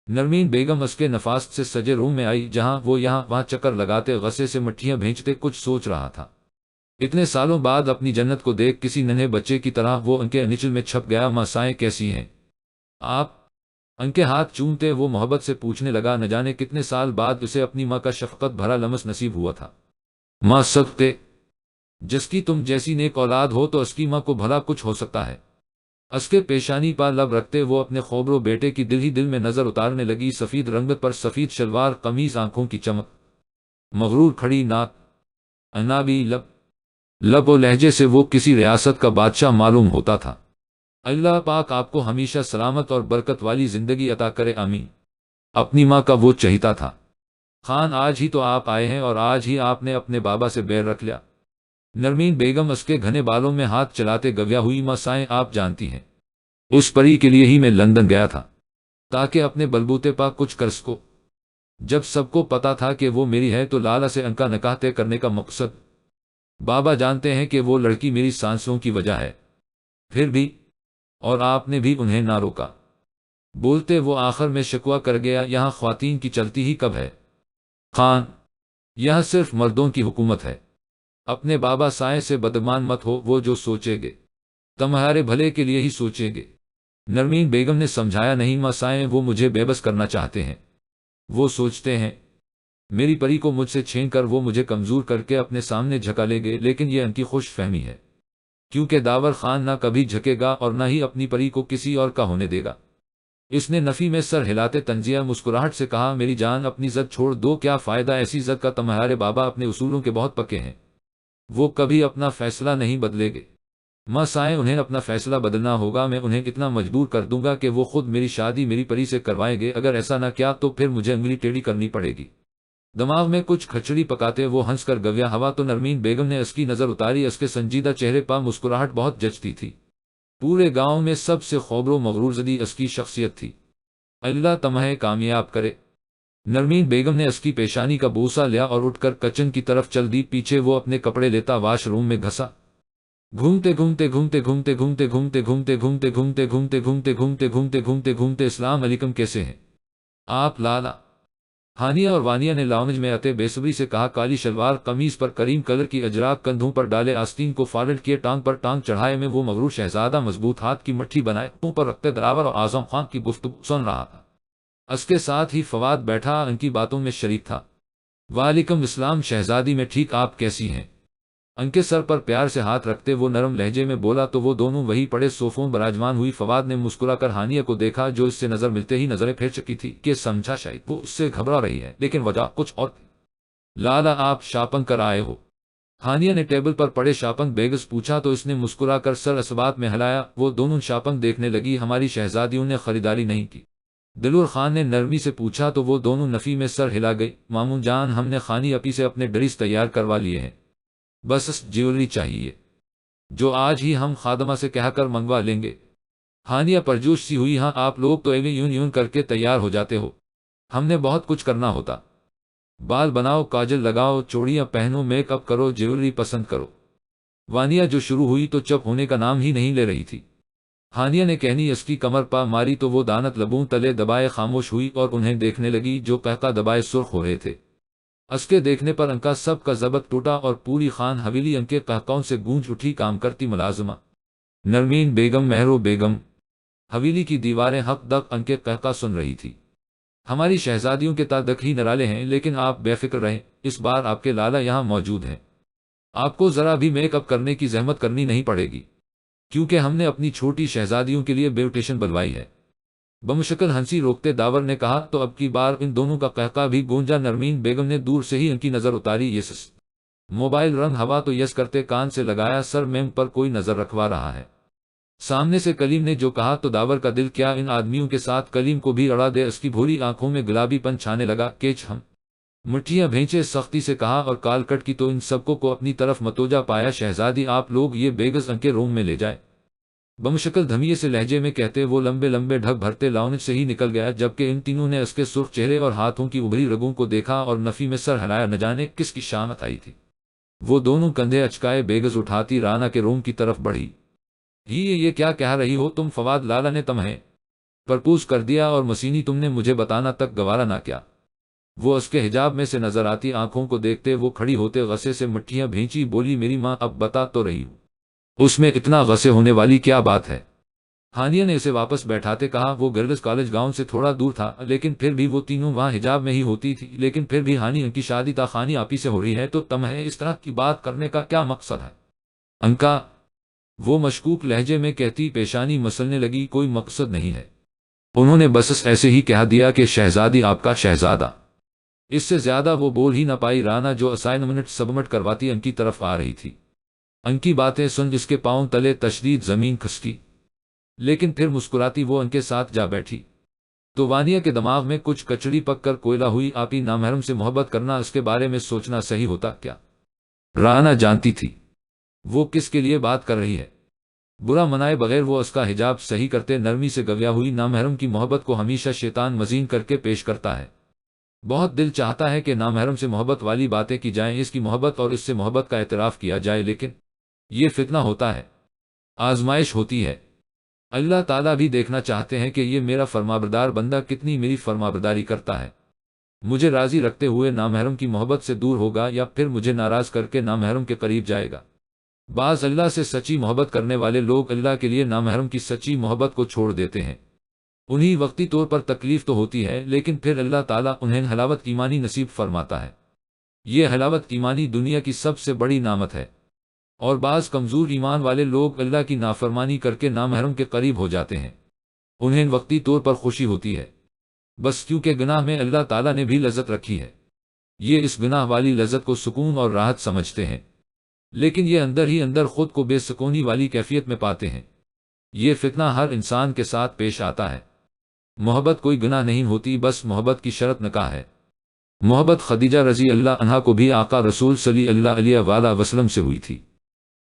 نرمین بیگم اس کے نفاست سے سجے روم میں آئی، جہاں وہ یہاں وہاں چکر لگاتے غصے سے مٹھیاں بھینچتے کچھ سوچ رہا تھا۔ اتنے سالوں بعد اپنی جنت کو دیکھ کسی ننھے بچے کی طرح وہ ان کے انچل میں چھپ گیا۔ ماں سائیں کیسی ہیں آپ؟ ان کے ہاتھ چومتے وہ محبت سے پوچھنے لگا، نہ جانے کتنے سال بعد اسے اپنی ماں کا شفقت بھرا لمس نصیب ہوا تھا۔ ماں سکتے، جس کی تم جیسی نیک اولاد ہو تو اس کی ماں کو بھلا کچھ ہو سکتا ہے؟ اس کے پیشانی پر لب رکھتے وہ اپنے خوبرو بیٹے کی دل ہی دل میں نظر اتارنے لگی، سفید رنگت پر سفید شلوار قمیض، آنکھوں کی چمک، مغرور کھڑی ناک، عنابی لب و لہجے سے وہ کسی ریاست کا بادشاہ معلوم ہوتا تھا۔ اللہ پاک آپ کو ہمیشہ سلامت اور برکت والی زندگی عطا کرے، آمین۔ اپنی ماں کا وہ چہیتا تھا۔ خان آج ہی تو آپ آئے ہیں اور آج ہی آپ نے اپنے بابا سے بیر رکھ لیا۔ نرمین بیگم اس کے گھنے بالوں میں ہاتھ چلاتے گویا ہوئی، ماں سائیں آپ جانتی ہیں اس پری کے لیے ہی میں لندن گیا تھا تاکہ اپنے بلبوتے پا کچھ کر سکو۔ جب سب کو پتا تھا کہ وہ میری ہے تو لالا سے ان کا نکاح طے کرنے کا مقصد، بابا جانتے ہیں کہ وہ لڑکی میری سانسوں کی وجہ ہے، پھر بھی، اور آپ نے بھی انہیں نہ روکا۔ بولتے وہ آخر میں شکوہ کر گیا، یہاں خواتین کی چلتی ہی کب ہے خان، یہاں صرف مردوں کی حکومت ہے۔ اپنے بابا سائیں سے بدگمان مت ہو، وہ جو سوچے گے تمہارے بھلے کے لیے ہی سوچیں گے۔ نرمین بیگم نے سمجھایا، نہیں ماں سائیں، وہ مجھے بے بس کرنا چاہتے ہیں۔ وہ سوچتے ہیں میری پری کو مجھ سے چھین کر وہ مجھے کمزور کر کے اپنے سامنے جھکا لے گے، لیکن یہ ان کی خوش فہمی ہے، کیونکہ داور خان نہ کبھی جھکے گا اور نہ ہی اپنی پری کو کسی اور کا ہونے دے گا۔ اس نے نفی میں سر ہلاتے تنزیہ مسکراہٹ سے کہا، میری جان اپنی ضد چھوڑ دو، کیا فائدہ ایسی ضد کا؟ تمہارے بابا اپنے اصولوں کے بہت پکے ہیں، وہ کبھی اپنا فیصلہ نہیں بدلے گے۔ ماں سائیں، انہیں اپنا فیصلہ بدلنا ہوگا، میں انہیں اتنا مجبور کر دوں گا کہ وہ خود میری شادی میری پری سے کروائیں گے، اگر ایسا نہ کیا تو پھر مجھے انگلی ٹیڑھی کرنی پڑے گی۔ دماغ میں کچھ کھچڑی پکاتے وہ ہنس کر گویا ہوا تو نرمین بیگم نے اس کی نظر اتاری، اس کے سنجیدہ چہرے پر مسکراہٹ بہت جچتی تھی۔ پورے گاؤں میں سب سے خوبر و مغرور زدی اس کی شخصیت تھی۔ اللہ تمہیں کامیاب کرے۔ نرمین بیگم نے اس کی پیشانی کا بوسہ لیا اور اٹھ کر کچن کی طرف چل دی، پیچھے وہ اپنے کپڑے لیتا واش روم میں گھسا۔ گھومتے گھومتے گھومتے گھومتے گھومتے گھومتے گھومتے گھومتے گھومتے گھومتے گھومتے گھومتے گھومتے گھومتے گھومتے السلام علیکم، کیسے ہیں آپ لالا؟ ہانیہ اور وانیہ نے لاؤنج میں آتے بے صبری سے کہا۔ کالی شلوار قمیص پر کریم کلر کی اجراک کندھوں پر ڈالے، آستین کو فالڈ کیے، ٹانگ پر ٹانگ چڑھائے میں وہ مغرور شہزادہ مضبوط ہاتھ کی مٹھی بنائے منہ پر رکھتے دراور اور اعظم خان کی گفتگو سن رہا تھا۔ اس کے ساتھ ہی فواد بیٹھا ان کی باتوں میں شریک تھا۔ وعلیکم السلام شہزادی، میں ٹھیک، آپ کیسی ہیں؟ ان کے سر پر پیار سے ہاتھ رکھتے وہ نرم لہجے میں بولا تو وہ دونوں وہی پڑے صوفوں براجمان ہوئی۔ فواد نے مسکرا کر ہانیہ کو دیکھا جو اس سے نظر ملتے ہی نظریں پھیر چکی تھی، کہ سمجھا شاید وہ اس سے گھبرا رہی ہے، لیکن وجہ کچھ اور تھی۔ لالا آپ شاپنگ کر آئے ہو؟ ہانیہ نے ٹیبل پر پڑے شاپنگ بیگز پوچھا تو اس نے مسکرا کر سر اس بات میں ہلایا۔ وہ دونوں شاپنگ دیکھنے لگی۔ ہماری شہزادیوں نے خریداری نہیں کی؟ دلور خان نے نرمی سے پوچھا تو وہ دونوں نفی میں سر ہلا گئی۔ مامون جان، ہم نے خانی اپی سے اپنے ڈریس تیار کروا لیے ہیں، بس جیولری چاہیے جو آج ہی ہم خادمہ سے کہہ کر منگوا لیں گے۔ ہانیہ پرجوش سی ہوئی، ہاں آپ لوگ تو ایویں یون یون کر کے تیار ہو جاتے ہو، ہم نے بہت کچھ کرنا ہوتا، بال بناؤ، کاجل لگاؤ، چوڑیاں پہنو، میک اپ کرو، جیولری پسند کرو۔ وانیہ جو شروع ہوئی تو چپ ہونے کا نام ہی نہیں لے رہی تھی۔ ہانیہ نے کہنی اس کی کمر پا ماری تو وہ دانت لبوں تلے دبائے خاموش ہوئی اور انہیں دیکھنے لگی جو قہقہ دبائے سرخ ہو رہے تھے۔ اس کے دیکھنے پر ان کا سب کا ضبط ٹوٹا اور پوری خان حویلی ان کے قہقہوں سے گونج اٹھی۔ کام کرتی ملازمہ نرمین بیگم، مہرو بیگم، حویلی کی دیواریں حق دق ان کے قہقہ سن رہی تھی۔ ہماری شہزادیوں کے تادک ہی نرالے ہیں، لیکن آپ بے فکر رہیں، اس بار آپ کے لالا یہاں موجود ہیں، آپ کو ذرا بھی میک اپ کرنے کی زحمت کرنی نہیں پڑے گی، کیونکہ ہم نے اپنی چھوٹی شہزادیوں کے لیے بیوٹیشن بلوائی ہے۔ بمشکل ہنسی روکتے داور نے کہا تو اب کی بار ان دونوں کا قہقہ بھی گونجا۔ نرمین بیگم نے دور سے ہی ان کی نظر اتاری۔ یس موبائل رنگ ہوا تو یس کرتے کان سے لگایا، سر میم پر کوئی نظر رکھوا رہا ہے۔ سامنے سے کلیم نے جو کہا تو داور کا دل کیا ان آدمیوں کے ساتھ کلیم کو بھی اڑا دے۔ اس کی بھوری آنکھوں میں گلابی پن چھانے لگا۔ کیچ ہم مٹھیاں بھینچے سختی سے کہا اور کال کٹ کی تو ان سب کو اپنی طرف متوجہ پایا۔ شہزادی آپ لوگ یہ بیگز ان کے روم میں لے جائے، بمشکل دھمیے سے لہجے میں کہتے وہ لمبے لمبے ڈھک بھرتے لاؤنج سے ہی نکل گیا، جبکہ ان تینوں نے اس کے سرخ چہرے اور ہاتھوں کی ابھری رگوں کو دیکھا اور نفی میں سر ہلایا۔ نہ جانے کس کی شامت آئی تھی، وہ دونوں کندھے اچکائے بیگز اٹھاتی رانا کے روم کی طرف بڑھی۔ یہ کیا کہہ رہی ہو تم؟ فواد لالا نے تمہیں پرپوز کر دیا اور مسینی تم نے مجھے بتانا تک گوارا نہ کیا؟ وہ اس کے حجاب میں سے نظر آتی آنکھوں کو دیکھتے وہ کھڑی ہوتے غصے سے مٹھیاں بھینچی، بولی میری ماں اب بتا تو رہی ہوں، اس میں اتنا غصے ہونے والی کیا بات ہے؟ ہانیہ نے اسے واپس بیٹھاتے کہا وہ گرلز کالج گاؤں سے تھوڑا دور تھا، لیکن پھر بھی وہ تینوں وہاں حجاب میں ہی ہوتی تھی، لیکن پھر بھی ہانی ان کی شادی تا خانی آپی سے ہو رہی ہے تو تمہیں اس طرح کی بات کرنے کا کیا مقصد ہے؟ ان کا وہ مشکوک لہجے میں کہتی پیشانی مسلنے لگی، کوئی مقصد نہیں ہے، انہوں نے بس ایسے ہی کہہ دیا کہ شہزادی آپ کا شہزادہ۔ اس سے زیادہ وہ بول ہی نہ پائی۔ رانا جو اسائنمنٹ سبمٹ کرواتی ان کی طرف آ رہی تھی، ان کی باتیں سن اس کے پاؤں تلے تشدید زمین کھسکی، لیکن پھر مسکراتی وہ ان کے ساتھ جا بیٹھی۔ تو وانیہ کے دماغ میں کچھ کچڑی پک کر کوئلہ ہوئی، آپی نامحرم سے محبت کرنا اس کے بارے میں سوچنا صحیح ہوتا کیا؟ رانا جانتی تھی وہ کس کے لیے بات کر رہی ہے، برا منائے بغیر وہ اس کا حجاب صحیح کرتے نرمی سے گویا ہوئی نامحرم کی محبت کو ہمیشہ شیطان مزین کر کے پیش کرتا ہے، بہت دل چاہتا ہے کہ نامحرم سے محبت والی باتیں کی جائیں، اس کی محبت اور اس سے محبت کا اعتراف کیا جائے، لیکن یہ فتنہ ہوتا ہے، آزمائش ہوتی ہے۔ اللہ تعالیٰ بھی دیکھنا چاہتے ہیں کہ یہ میرا فرمانبردار بندہ کتنی میری فرمانبرداری کرتا ہے۔ مجھے راضی رکھتے ہوئے نامحرم کی محبت سے دور ہوگا یا پھر مجھے ناراض کر کے نامحرم کے قریب جائے گا۔ بعض اللہ سے سچی محبت کرنے والے لوگ اللہ کے لیے نامحرم کی سچی محبت کو چھوڑ دیتے ہیں۔ انہیں وقتی طور پر تکلیف تو ہوتی ہے، لیکن پھر اللہ تعالیٰ انہیں حلاوت ایمانی نصیب فرماتا ہے۔ یہ حلاوت ایمانی دنیا کی سب سے بڑی نعمت ہے، اور بعض کمزور ایمان والے لوگ اللہ کی نافرمانی کر کے نامحرم کے قریب ہو جاتے ہیں۔ انہیں وقتی طور پر خوشی ہوتی ہے، بس کیونکہ گناہ میں اللہ تعالیٰ نے بھی لذت رکھی ہے۔ یہ اس گناہ والی لذت کو سکون اور راحت سمجھتے ہیں، لیکن یہ اندر ہی اندر خود کو بے سکونی والی کیفیت میں پاتے ہیں۔ یہ فتنہ ہر انسان کے ساتھ پیش آتا ہے۔ محبت کوئی گناہ نہیں ہوتی، بس محبت کی شرط نکاح ہے۔ محبت خدیجہ رضی اللہ عنہا کو بھی آقا رسول صلی اللہ علیہ وآلہ وسلم سے ہوئی تھی،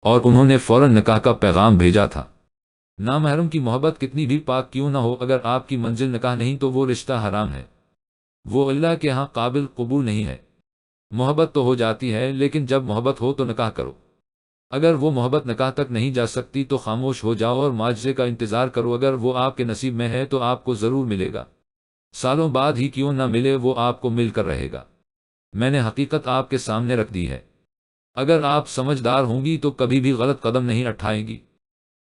اور انہوں نے فوراً نکاح کا پیغام بھیجا تھا۔ نامحرم کی محبت کتنی بھی پاک کیوں نہ ہو، اگر آپ کی منزل نکاح نہیں تو وہ رشتہ حرام ہے، وہ اللہ کے ہاں قابل قبول نہیں ہے۔ محبت تو ہو جاتی ہے، لیکن جب محبت ہو تو نکاح کرو۔ اگر وہ محبت نکاح تک نہیں جا سکتی تو خاموش ہو جاؤ اور معجزے کا انتظار کرو۔ اگر وہ آپ کے نصیب میں ہے تو آپ کو ضرور ملے گا، سالوں بعد ہی کیوں نہ ملے، وہ آپ کو مل کر رہے گا۔ میں نے حقیقت آپ کے سامنے رکھ دی ہے، اگر آپ سمجھدار ہوں گی تو کبھی بھی غلط قدم نہیں اٹھائیں گی۔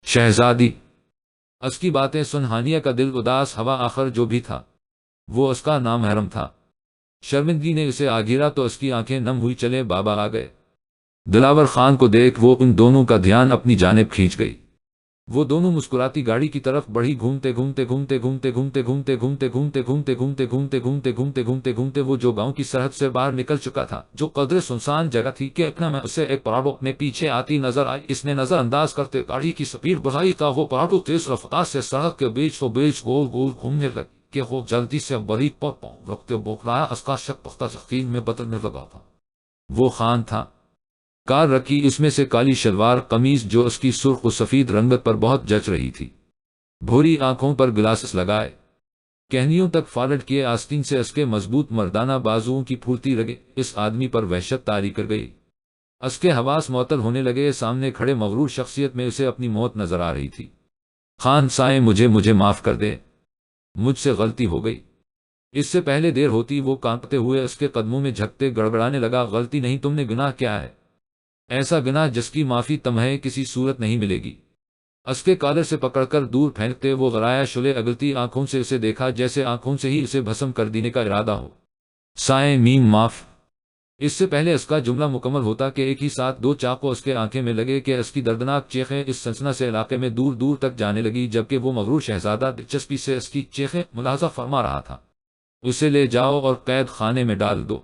شہزادی اس کی باتیں سن ہانیہ کا دل اداس ہوا، آخر جو بھی تھا وہ اس کا نامحرم تھا۔ شرمندگی نے اسے آگھیرا تو اس کی آنکھیں نم ہوئی۔ چلے بابا آ گئے۔ دلاور خان کو دیکھ وہ ان دونوں کا دھیان اپنی جانب کھینچ گئی۔ وہ دونوں مسکراتی گاڑی کی طرف بڑھی۔ گھومتے گھومتے گھومتے گھومتے گھومتے گھومتے گھومتے گھومتے گھومتے گھومتے گھومتے گھومتے گھومتے گھومتے گھومتے وہ جو گاؤں کی سرحد سے باہر نکل چکا تھا، جو قدر سنسان جگہ تھی کہ اتنا میں اسے ایک پراڈو اپنے پیچھے آتی نظر آئی۔ اس نے نظر انداز کرتے گاڑی کی سپیڈ بڑھائی تا وہ پراڈو تیز رفتار سے سڑک کے بیچ گول گول گھومنے لگی کہ وہ جلدی سے بڑی پر رکھتے بوکھلایا۔ اس کا شک پختہ یقین میں بدلنے لگا تھا۔ وہ خان تھا۔ کار رکھی، اس میں سے کالی شلوار قمیض جو اس کی سرخ و سفید رنگت پر بہت جچ رہی تھی، بھوری آنکھوں پر گلاسز لگائے، کہنیوں تک فالٹ کیے آستین سے اس کے مضبوط مردانہ بازوؤں کی پھولتی رگیں اس آدمی پر وحشت طاری کر گئی۔ اس کے حواس معطل ہونے لگے۔ سامنے کھڑے مغرور شخصیت میں اسے اپنی موت نظر آ رہی تھی۔ خان صاحب مجھے معاف کر دے، مجھ سے غلطی ہو گئی۔ اس سے پہلے دیر ہوتی وہ کانپتے ہوئے اس کے قدموں میں جھکتے گڑگڑانے لگا۔ غلطی نہیں، تم نے گناہ کیا ہے؟ ایسا گناہ جس کی معافی تمہیں کسی صورت نہیں ملے گی۔ اس کے کالر سے پکڑ کر دور پھینکتے وہ غرایا شعلے اگلتی آنکھوں سے اسے دیکھا، جیسے آنکھوں سے ہی اسے بھسم کر دینے کا ارادہ ہو۔ سائیں میم معاف۔ اس سے پہلے اس کا جملہ مکمل ہوتا کہ ایک ہی ساتھ دو چاقو اس کے آنکھیں میں لگے کہ اس کی دردناک چیخیں اس سنسنا سے علاقے میں دور دور تک جانے لگی، جبکہ وہ مغرور شہزادہ دلچسپی سے اس کی چیخیں ملاحظہ فرما رہا تھا۔ اسے لے جاؤ اور قید خانے میں ڈال دو،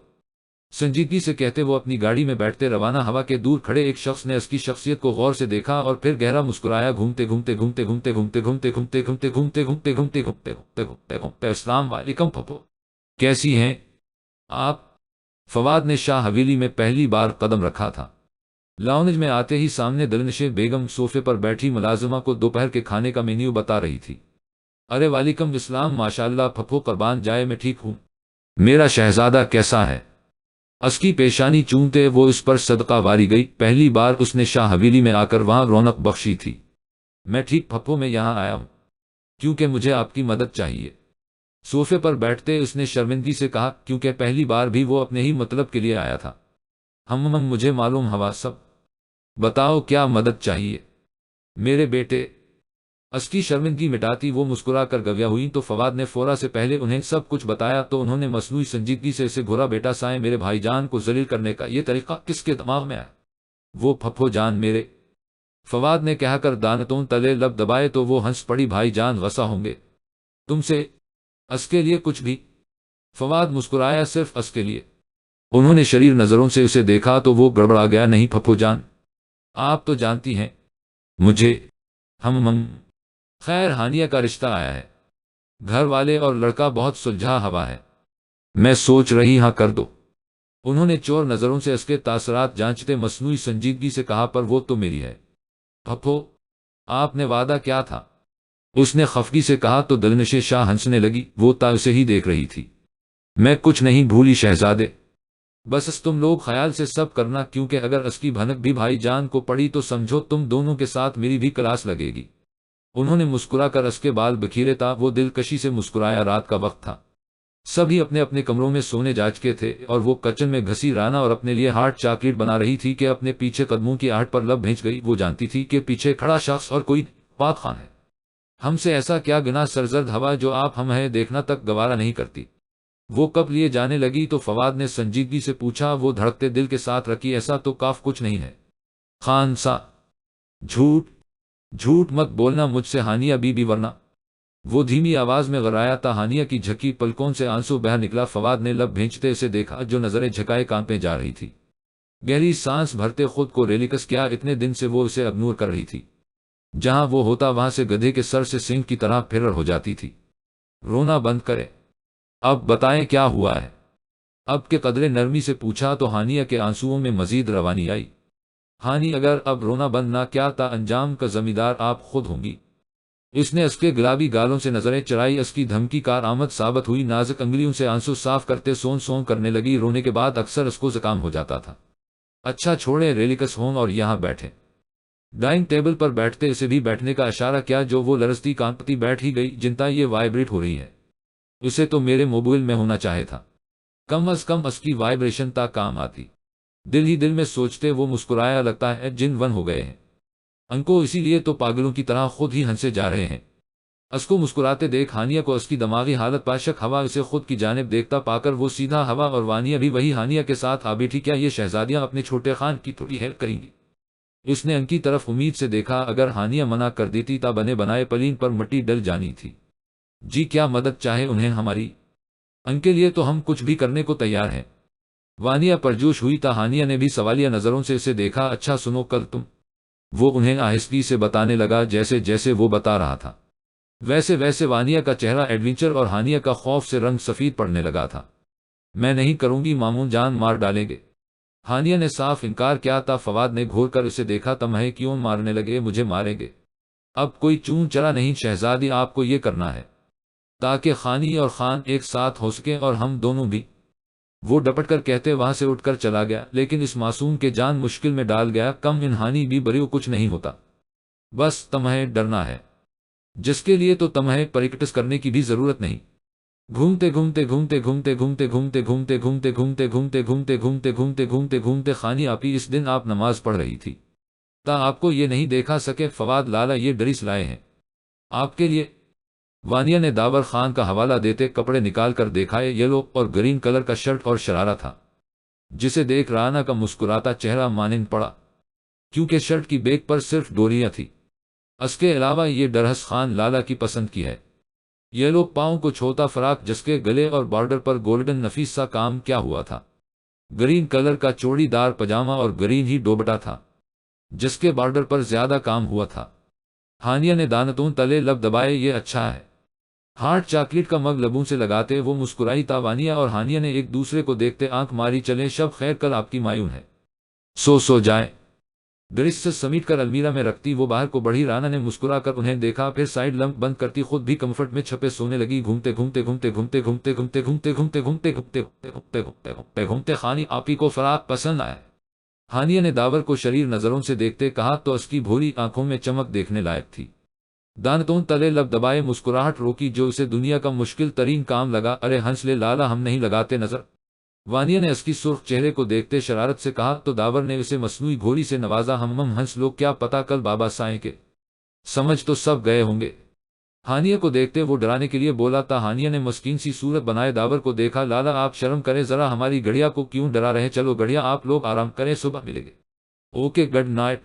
سنجیدگی سے کہتے وہ اپنی گاڑی میں بیٹھتے روانہ ہوا کے دور کھڑے ایک شخص نے اس کی شخصیت کو غور سے دیکھا اور پھر گہرا مسکرایا۔ گھومتے گھومتے گھومتے گھومتے گھومتے گھومتے گھومتے گھومتے گھومتے گھومتے گھومتے گھومتے گھومتے گھومتے گھومتے السلام علیکم پھپھو، کیسی ہیں آپ؟ فواد نے شاہ حویلی میں پہلی بار قدم رکھا تھا۔ لاؤنج میں آتے ہی سامنے دلنشیں بیگم صوفے پر بیٹھی ملازمہ کو دوپہر کے کھانے کا مینیو بتا رہی تھی۔ ارے وعلیکم السلام، ماشاءاللہ پھپھو، قربان جائے میں ٹھیک ہوں۔ میرا شہزادہ کیسا ہے؟ اس کی پیشانی چومتے وہ اس پر صدقہ واری گئی۔ پہلی بار اس نے شاہ حویلی میں آ کر وہاں رونق بخشی تھی۔ میں ٹھیک پھپھو، میں یہاں آیا ہوں کیونکہ مجھے آپ کی مدد چاہیے۔ صوفے پر بیٹھتے اس نے شرمندگی سے کہا، کیونکہ پہلی بار بھی وہ اپنے ہی مطلب کے لیے آیا تھا۔ مجھے معلوم ہوا سب، بتاؤ کیا مدد چاہیے میرے بیٹے؟ اس کی شرمندگی مٹاتی وہ مسکرا کر گویا ہوئی تو فواد نے فورا سے پہلے انہیں سب کچھ بتایا تو انہوں نے مصنوعی سنجیدگی سے اسے گھورا۔ بیٹا سائیں، میرے بھائی جان کو ذلیل کرنے کا یہ طریقہ کس کے دماغ میں آیا؟ وہ پھپھو جان میرے، فواد نے کہا کر دانتوں تلے لب دبائے تو وہ ہنس پڑی۔ بھائی جان غصہ ہوں گے تم سے؟ اس کے لیے کچھ بھی، فواد مسکرایا، صرف اس کے لیے۔ انہوں نے شریر نظروں سے اسے دیکھا تو وہ گڑبڑا گیا۔ نہیں پھپھو جان، آپ تو جانتی ہیں مجھے، خیر ہانیہ کا رشتہ آیا ہے، گھر والے اور لڑکا بہت سلجھا ہوا ہے، میں سوچ رہی ہاں کر دو۔ انہوں نے چور نظروں سے اس کے تاثرات جانچتے مصنوعی سنجیدگی سے کہا، پر وہ تو میری ہے پھپھو، آپ نے وعدہ کیا تھا؟ اس نے خفگی سے کہا تو دلنشیں شاہ ہنسنے لگی، وہ تا اسے ہی دیکھ رہی تھی۔ میں کچھ نہیں بھولی شہزادے، بس تم لوگ خیال سے سب کرنا، کیونکہ اگر اس کی بھنک بھی بھائی جان کو پڑی تو سمجھو تم دونوں کے ساتھ میری بھی کلاس لگے گی۔ انہوں نے مسکرا کر اس کے بال بکھیرے تا وہ دلکشی سے مسکرایا۔ رات کا وقت تھا، سبھی اپنے اپنے کمروں میں سونے جا چکے تھے اور وہ کچن میں گھسی رانا اور اپنے لیے ہارٹ چاکلیٹ بنا رہی تھی کہ اپنے پیچھے قدموں کی آہٹ پر لب بھیج گئی۔ وہ جانتی تھی کہ پیچھے کھڑا شخص اور کوئی پاک خان ہے۔ ہم سے ایسا کیا گناہ سرزرد ہوا جو آپ ہم ہیں دیکھنا تک گوارا نہیں کرتی؟ وہ کب لیے جانے لگی تو فواد نے سنجیدگی سے پوچھا۔ وہ دھڑکتے دل کے ساتھ رکھی، ایسا تو کاف کچھ نہیں ہے خان سا۔ جھوٹ جھوٹ مت بولنا مجھ سے ہانیہ بی بی، ورنہ۔ وہ دھیمی آواز میں غرایا تھا۔ ہانیہ کی جھکی پلکوں سے آنسو بہہ نکلا۔ فواد نے لب بھینچتے اسے دیکھا جو نظریں جھکائے کانپے جا رہی تھی۔ گہری سانس بھرتے خود کو ریلیکس کیا۔ اتنے دن سے وہ اسے اگنور کر رہی تھی۔ جہاں وہ ہوتا وہاں سے گدھے کے سر سے سنگ کی طرح پھرر ہو جاتی تھی۔ رونا بند کرے، اب بتائیں کیا ہوا ہے؟ اب کے قدرے نرمی سے پوچھا تو ہانیہ کے آنسوؤں میں مزید روانی آئی۔ ہانی، اگر اب رونا بند نہ کیا تا انجام کا زمیندار آپ خود ہوں گی۔ اس نے اس کے گلابی گالوں سے نظریں چرائی۔ اس کی دھمکی کار آمد ثابت ہوئی۔ نازک انگلیوں سے آنسو صاف کرتے سون سون کرنے لگی۔ رونے کے بعد اکثر اس کو زکام ہو جاتا تھا۔ اچھا چھوڑیں، ریلیکس ہوں اور یہاں بیٹھیں۔ ڈائننگ ٹیبل پر بیٹھتے اسے بھی بیٹھنے کا اشارہ کیا جو وہ لرزتی کانپتی بیٹھ ہی گئی۔ جنتا یہ وائبریٹ ہو رہی ہے، اسے تو میرے موبائل میں ہونا چاہے تھا، کم از کم اس کی وائبریشن تا کام آتی۔ دل ہی دل میں سوچتے وہ مسکرایا، لگتا ہے جن ون ہو گئے ہیں انکو، اسی لیے تو پاگلوں کی طرح خود ہی ہنسے جا رہے ہیں۔ اس کو مسکراتے دیکھ ہانیہ کو اس کی دماغی حالت پاشک ہوا اسے خود کی جانب دیکھتا پا کر وہ سیدھا ہوا اور وانیہ بھی وہی ہانیہ کے ساتھ آ بیٹھی۔ کیا یہ شہزادیاں اپنے چھوٹے خان کی تھوڑی ہیلپ کریں گی؟ اس نے ان کی طرف امید سے دیکھا۔ اگر ہانیہ منع کر دیتی تا بنے بنائے پلین پر مٹی ڈل جانی تھی۔ جی کیا مدد چاہے انہیں ہماری؟ ان کے لیے تو ہم کچھ بھی کرنے کو تیار ہیں۔ وانیہ پرجوش ہوئی تا ہانیہ نے بھی سوالیہ نظروں سے اسے دیکھا۔ اچھا سنو، کل تم، وہ انہیں آہستگی سے بتانے لگا۔ جیسے جیسے وہ بتا رہا تھا ویسے ویسے وانیہ کا چہرہ ایڈونچر اور ہانیہ کا خوف سے رنگ سفید پڑنے لگا تھا۔ میں نہیں کروں گی، مامون جان مار ڈالیں گے۔ ہانیہ نے صاف انکار کیا تھا۔ فواد نے گھور کر اسے دیکھا۔ تمہیں کیوں مارنے لگے؟ مجھے ماریں گے؟ اب کوئی چون چلا نہیں شہزادی، آپ کو یہ کرنا ہے تاکہ خانی اور خان ایک ساتھ ہو سکیں اور ہم دونوں بھی۔ وہ ڈپٹ کر کہتے وہاں سے اٹھ کر چلا گیا، لیکن اس معصوم کے جان مشکل میں ڈال گیا۔ کم انہانی بھی بریو کچھ نہیں ہوتا، بس تمہیں ڈرنا ہے، جس کے لیے تو تمہیں پریکٹس کرنے کی بھی ضرورت نہیں۔ گھومتے گھومتے گھومتے گھومتے گھومتے گھومتے گھومتے گھومتے گھومتے گھومتے گھومتے گھومتے گھومتے گھومتے گھومتے خانی آپی، اس دن آپ نماز پڑھ رہی تھی تا آپ کو یہ نہیں دیکھا سکے۔ فواد لالا یہ ڈریس لائے ہیں آپ کے لیے۔ وانیہ نے داور خان کا حوالہ دیتے کپڑے نکال کر دیکھائے۔ یلو اور گرین کلر کا شرٹ اور شرارہ تھا، جسے دیکھ رانا کا مسکراتا چہرہ مانند پڑا، کیونکہ شرٹ کی بیک پر صرف ڈوریاں تھی۔ اس کے علاوہ یہ ڈرہس خان لالا کی پسند کی ہے۔ یلو پاؤں کو چھوتا فراق جس کے گلے اور بارڈر پر گولڈن نفیس سا کام کیا ہوا تھا۔ گرین کلر کا چوڑی دار پجامہ اور گرین ہی دوپٹہ تھا جس کے بارڈر پر زیادہ کام ہوا تھا۔ ہانیہ نے دانتوں تلے لب دبائے۔ یہ اچھا ہے۔ ہارٹ چاکلیٹ کا مگ لبوں سے لگاتے وہ مسکرائی تا وانیہ اور ہانیہ نے ایک دوسرے کو دیکھتے آنکھ ماری۔ چلیں شب خیر، کل آپ کی مایون ہے، سو جائیں۔ ڈریس سے سمیٹ کر المیرہ میں رکھتی وہ باہر کو بڑھی۔ رانا نے مسکرا کر انہیں دیکھا، پھر سائیڈ لمپ بند کرتی خود بھی کمفرٹ میں چھپے سونے لگی۔ گھومتے گھومتے گھومتے گھومتے گھومتے گھومتے گھومتے گھومتے گھومتے گھومتے گھومتے گھومتے گھومتے گھومتے خانی آپی کو فراق پسند آیا۔ ہانیہ نے داور کو شریر نظروں سے دیکھتے کہا تو اس کی بھوری آنکھوں میں چمک دیکھنے لائق تھی۔ دانتوں تلے لب دبائے مسکراہٹ روکی جو اسے دنیا کا مشکل ترین کام لگا۔ ارے ہنس لے لالا، ہم نہیں لگاتے نظر۔ وانیہ نے اس کی سرخ چہرے کو دیکھتے شرارت سے کہا تو داور نے اسے مصنوعی گھوڑی سے نوازا۔ ہم ہنس لو، کیا پتا کل بابا سائیں کے سمجھ تو سب گئے ہوں گے۔ ہانیہ کو دیکھتے وہ ڈرانے کے لیے بولا تھا۔ ہانیہ نے مسکین سی صورت بنائے داور کو دیکھا۔ لالا آپ شرم کریں ذرا، ہماری گڑھیا کو کیوں ڈرا رہے؟ چلو گڑھیا آپ لوگ آرام کریں، صبح ملیں گے۔ Okay good night.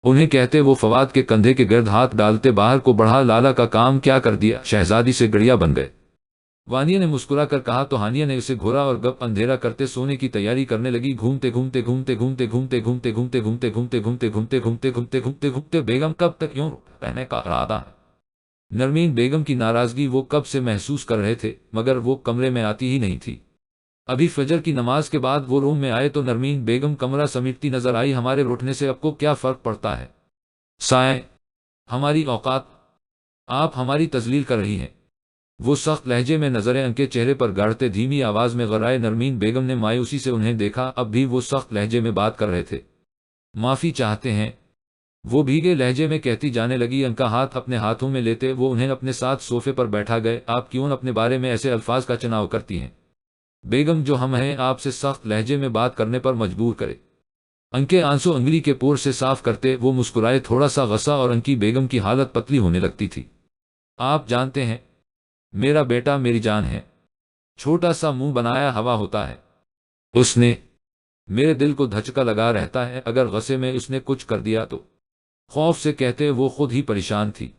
انہیں کہتے وہ فواد کے کندھے کے گرد ہاتھ ڈالتے باہر کو بڑھا۔ لالا کا کام کیا کر دیا، شہزادی سے گڑھیا بن گئے۔ وانیہ نے مسکرا کر کہا تو ہانیہ نے اسے گھورا اور گپ اندھیرا کرتے سونے کی تیاری کرنے لگی۔ گھومتے گھومتے گھومتے گھومتے گھومتے گھومتے گھومتے گھومتے گھومتے گھومتے گھومتے گھومتے گھومتے گھومتے گھومتے بیگم کب تک یوں رہنے کا ارادہ ہے؟ نرمین بیگم کی ناراضگی وہ کب سے محسوس کر رہے تھے، مگر وہ کمرے میں آتی ہی نہیں تھی۔ ابھی فجر کی نماز کے بعد وہ روم میں آئے تو نرمین بیگم کمرہ سمیٹتی نظر آئی۔ ہمارے اٹھنے سے اب کو کیا فرق پڑتا ہے سائیں، ہماری اوقات، آپ ہماری تذلیل کر رہی ہیں۔ وہ سخت لہجے میں نظریں ان کے چہرے پر گاڑتے دھیمی آواز میں غرائے۔ نرمین بیگم نے مایوسی سے انہیں دیکھا، اب بھی وہ سخت لہجے میں بات کر رہے تھے۔ معافی چاہتے ہیں وہ بھیگے لہجے میں کہتی جانے لگی۔ ان کا ہاتھ اپنے ہاتھوں میں لیتے وہ انہیں اپنے ساتھ صوفے پر بیٹھا گئے۔ آپ کیوں اپنے بارے میں ایسے الفاظ کا چناؤ کرتی ہیں؟ بیگم جو ہم ہیں آپ سے سخت لہجے میں بات کرنے پر مجبور کرے۔ ان کے آنسو انگلی کے پور سے صاف کرتے وہ مسکرائے، تھوڑا سا غصہ اور ان کی بیگم کی حالت پتلی ہونے لگتی تھی۔ آپ جانتے ہیں میرا بیٹا میری جان ہے، چھوٹا سا منہ بنایا ہوا ہوتا ہے، اس نے میرے دل کو دھچکا لگا رہتا ہے، اگر غصے میں اس نے کچھ کر دیا تو۔ خوف سے کہتے وہ خود ہی پریشان تھی۔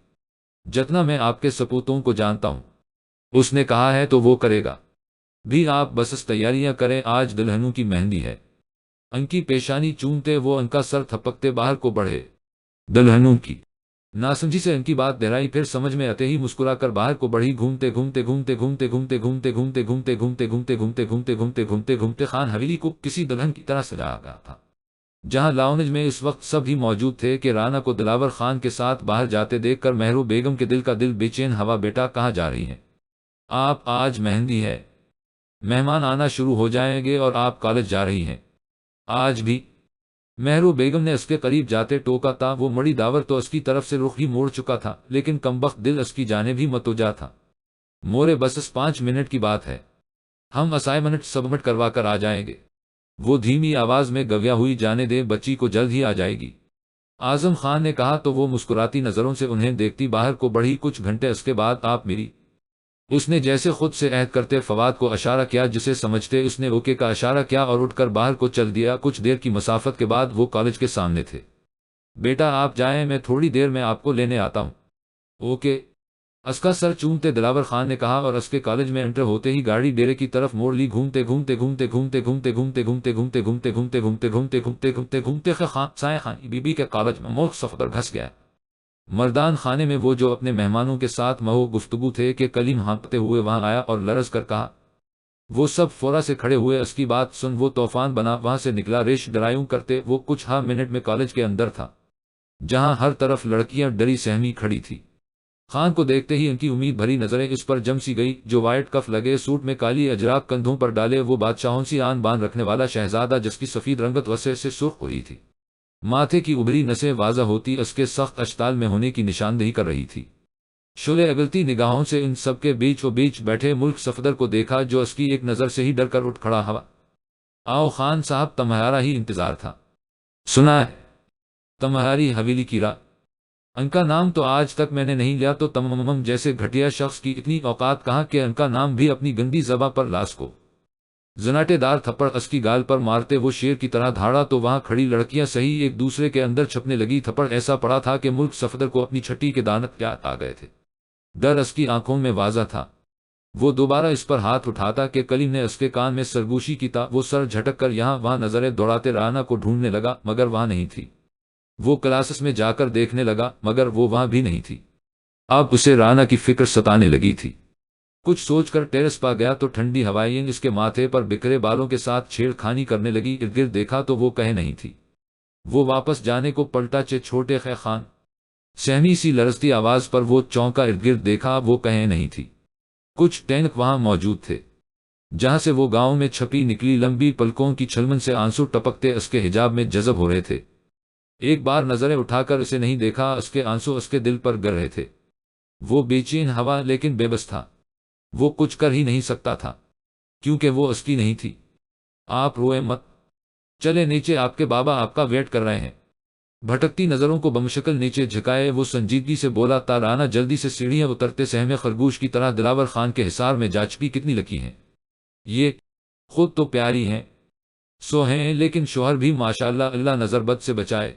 جتنا میں آپ کے سپوتوں کو جانتا ہوں، اس نے کہا ہے تو وہ کرے گا بھی، آپ بس تیاریاں کریں، آج دلہنوں کی مہندی ہے۔ ان کی پیشانی چومتے وہ ان کا سر تھپکتے باہر کو بڑھے۔ دلہنوں کی ناسمجھی سے ان کی بات دہرائی، پھر سمجھ میں آتے ہی مسکرا کر باہر کو بڑھی۔ گھومتے گھومتے گھومتے گھومتے گھومتے گھومتے گھومتے گھومتے گھومتے گھومتے گھومتے گھومتے گھومتے گھومتے گھومتے خان حویلی کو کسی دلہن کی طرح سجایا گیا تھا، جہاں لاؤنج میں اس وقت سب ہی موجود تھے کہ رانا کو دلاور خان کے ساتھ باہر جاتے دیکھ کر مہرو بیگم کے دل کا دل بے چین ہوا۔ بیٹا کہاں جا رہی ہیں آپ؟ آج مہندی ہے، مہمان آنا شروع ہو جائیں گے اور آپ کالج جا رہی ہیں آج بھی؟ مہرو بیگم نے اس کے قریب جاتے ٹوکا تھا۔ وہ مڑی داور تو اس کی طرف سے رخ ہی موڑ چکا تھا، لیکن کمبخت دل اس کی جانب ہی متوجہ تھا۔ مورے بس 5 منٹ کی بات ہے، ہم اسائنمنٹ سبمٹ کروا کر آ جائیں گے۔ وہ دھیمی آواز میں گویا ہوئی، جانے دے بچی کو، جلد ہی آ جائے گی۔ اعظم خان نے کہا تو وہ مسکراتی نظروں سے انہیں دیکھتی باہر کو بڑھی۔ کچھ گھنٹے اس کے بعد آپ میری، اس نے جیسے خود سے عہد کرتے فواد کو اشارہ کیا جسے سمجھتے اس نے اوکے کا اشارہ کیا اور اٹھ کر باہر کو چل دیا۔ کچھ دیر کی مسافت کے بعد وہ کالج کے سامنے تھے۔ بیٹا آپ جائیں، میں تھوڑی دیر میں آپ کو لینے آتا ہوں۔ اوکے، اس کا سر چومتے دلاور خان نے کہا اور اس کے کالج میں انٹر ہوتے ہی گاڑی ڈیرے کی طرف موڑ لی۔ گھومتے گھومتے گھومتے گھومتے گھومتے گھومتے گھومتے گھومتے گھومتے گھومتے گھومتے گھومتے گھومتے گھومتے گھومتے خان سائیں خان بی بی کے کالج میں ملک صفدر گھس گیا۔ مردان خانے میں وہ جو اپنے مہمانوں کے ساتھ مہو گفتگو تھے کہ کلیم ہانپتے ہوئے وہاں آیا اور لرز کر کہا۔ وہ سب فورا سے کھڑے ہوئے، اس کی بات سن وہ طوفان بنا وہاں سے نکلا۔ ریش ڈرائیوں کرتے وہ کچھ منٹ میں کالج کے اندر تھا، جہاں ہر طرف لڑکیاں ڈری سہمی کھڑی تھی۔ خان کو دیکھتے ہی ان کی امید بھری نظریں اس پر جم سی گئی، جو وائٹ کف لگے سوٹ میں کالی اجراک کندھوں پر ڈالے، وہ بادشاہوں سی آن بان رکھنے والا شہزادہ جس کی سفید رنگت غصے سے سرخ ہوئی تھی، ماتھے کی ابھری نسیں واضح ہوتی اس کے سخت اشتعال میں ہونے کی نشاندہی کر رہی تھی۔ شعلے اگلتی نگاہوں سے ان سب کے بیچ و بیچ بیٹھے ملک صفدر کو دیکھا، جو اس کی ایک نظر سے ہی ڈر کر اٹھ کھڑا ہوا۔ آؤ خان صاحب، تمہارا ہی انتظار تھا، سنا ہے تمہاری حویلی کی راہ، ان کا نام تو آج تک میں نے نہیں لیا، تو تمم جیسے گھٹیا شخص کی اتنی اوقات کہاں کہ ان کا نام بھی اپنی گندی زباں پر لاس کو زناٹے دار تھپڑ اس کی گال پر مارتے وہ شیر کی طرح دھاڑا تو وہاں کھڑی لڑکیاں صحیح ایک دوسرے کے اندر چھپنے لگی۔ تھپڑ ایسا پڑا تھا کہ ملک صفدر کو اپنی چھٹی کے دانت یاد آ گئے تھے، ڈر اس کی آنکھوں میں واضح تھا۔ وہ دوبارہ اس پر ہاتھ اٹھاتا کہ کلیم نے اس کے کان میں سرگوشی کی تھا۔ وہ سر جھٹک کر یہاں وہاں نظریں دوڑاتے رانا کو ڈھونڈنے لگا، مگر وہاں نہیں تھی۔ وہ کلاسس میں جا کر دیکھنے لگا، مگر وہ وہاں بھی نہیں تھی۔ اب اسے رانا کی فکر ستانے لگی تھی۔ کچھ سوچ کر ٹیرس پا گیا تو ٹھنڈی ہوائیں اس کے ماتھے پر بکھرے بالوں کے ساتھ چھیڑ کھانی کرنے لگی۔ ارد گرد دیکھا تو وہ کہیں نہیں تھی۔ وہ واپس جانے کو پلٹا، چھوٹے خے خان، سہمی سی لرزتی آواز پر وہ چونکا۔ ارد گرد دیکھا، وہ کہیں نہیں تھی۔ کچھ ٹینک وہاں موجود تھے، جہاں سے وہ گاؤں میں چھپی نکلی لمبی پلکوں کی چھلمن سے آنسو ٹپکتے اس کے حجاب میں جذب ہو رہے تھے۔ ایک بار نظریں اٹھا کر اسے نہیں دیکھا، اس کے آنسو اس کے دل پر گر رہے تھے۔ وہ بے چین ہوا لیکن بے بس تھا، وہ کچھ کر ہی نہیں سکتا تھا، کیونکہ وہ اس کی نہیں تھی۔ آپ روئے مت، چلے نیچے، آپ کے بابا آپ کا ویٹ کر رہے ہیں۔ بھٹکتی نظروں کو بمشکل نیچے جھکائے وہ سنجیدگی سے بولا تا رانا جلدی سے سیڑھیاں اترتے سہمے خرگوش کی طرح دلاور خان کے حصار میں جا چکی۔ کتنی لکی ہیں یہ، خود تو پیاری ہیں، سو ہیں، لیکن شوہر بھی ماشاءاللہ، اللہ نظر بد سے بچائے۔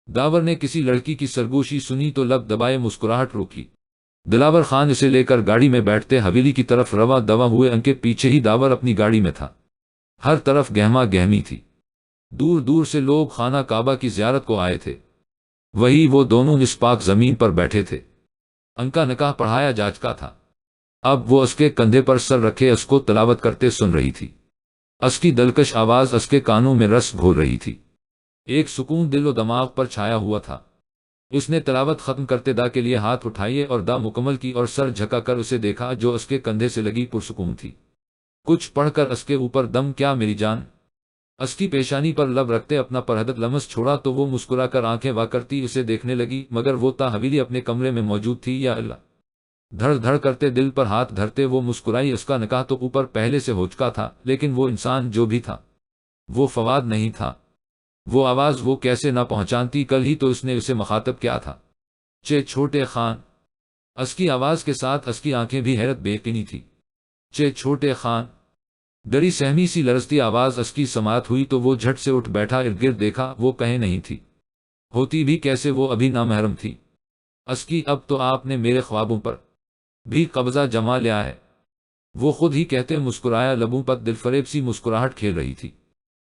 داور نے کسی لڑکی کی سرگوشی سنی تو لب دبائے مسکراہٹ روکی۔ دلاور خان اسے لے کر گاڑی میں بیٹھتے حویلی کی طرف رواں دواں ہوئے۔ ان کے پیچھے ہی داور اپنی گاڑی میں تھا۔ ہر طرف گہما گہمی تھی، دور دور سے لوگ خانہ کعبہ کی زیارت کو آئے تھے، وہی وہ دونوں اس پاک زمین پر بیٹھے تھے۔ ان کا نکاح پڑھایا جا چکا تھا، اب وہ اس کے کندھے پر سر رکھے اس کو تلاوت کرتے سن رہی تھی۔ اس کی دلکش آواز اس کے کانوں میں رس گھول رہی تھی۔ ایک سکون دل و دماغ پر چھایا ہوا تھا۔ اس نے تلاوت ختم کرتے دا کے لیے ہاتھ اٹھائے اور دا مکمل کی اور سر جھکا کر اسے دیکھا جو اس کے کندھے سے لگی پرسکون تھی۔ کچھ پڑھ کر اس کے اوپر دم کیا میری جان؟ اسکی پیشانی پر لب رکھتے اپنا پرہدت لمس چھوڑا تو وہ مسکرا کر آنکھیں وا کرتی اسے دیکھنے لگی، مگر وہ تا حویلی اپنے کمرے میں موجود تھی۔ یا اللہ! دھڑ دھڑ کرتے دل پر ہاتھ دھرتے وہ مسکرائی۔ اس کا نکاح تو اوپر پہلے سے ہو چکا تھا، لیکن وہ انسان جو بھی تھا وہ فواد نہیں تھا۔ وہ آواز وہ کیسے نہ پہچانتی؟ کل ہی تو اس نے اسے مخاطب کیا تھا۔ چے چھوٹے خان! اس کی آواز کے ساتھ اس کی آنکھیں بھی حیرت بے یقینی تھی۔ چے چھوٹے خان! ڈری سہمی سی لرزتی آواز اس کی سماعت ہوئی تو وہ جھٹ سے اٹھ بیٹھا، ارد گرد دیکھا، وہ کہیں نہیں تھی۔ ہوتی بھی کیسے؟ وہ ابھی نامحرم تھی۔ اس کی اب تو آپ نے میرے خوابوں پر بھی قبضہ جما لیا ہے، وہ خود ہی کہتے مسکرایا، لبوں پر دل فریب سی مسکراہٹ کھیل رہی تھی۔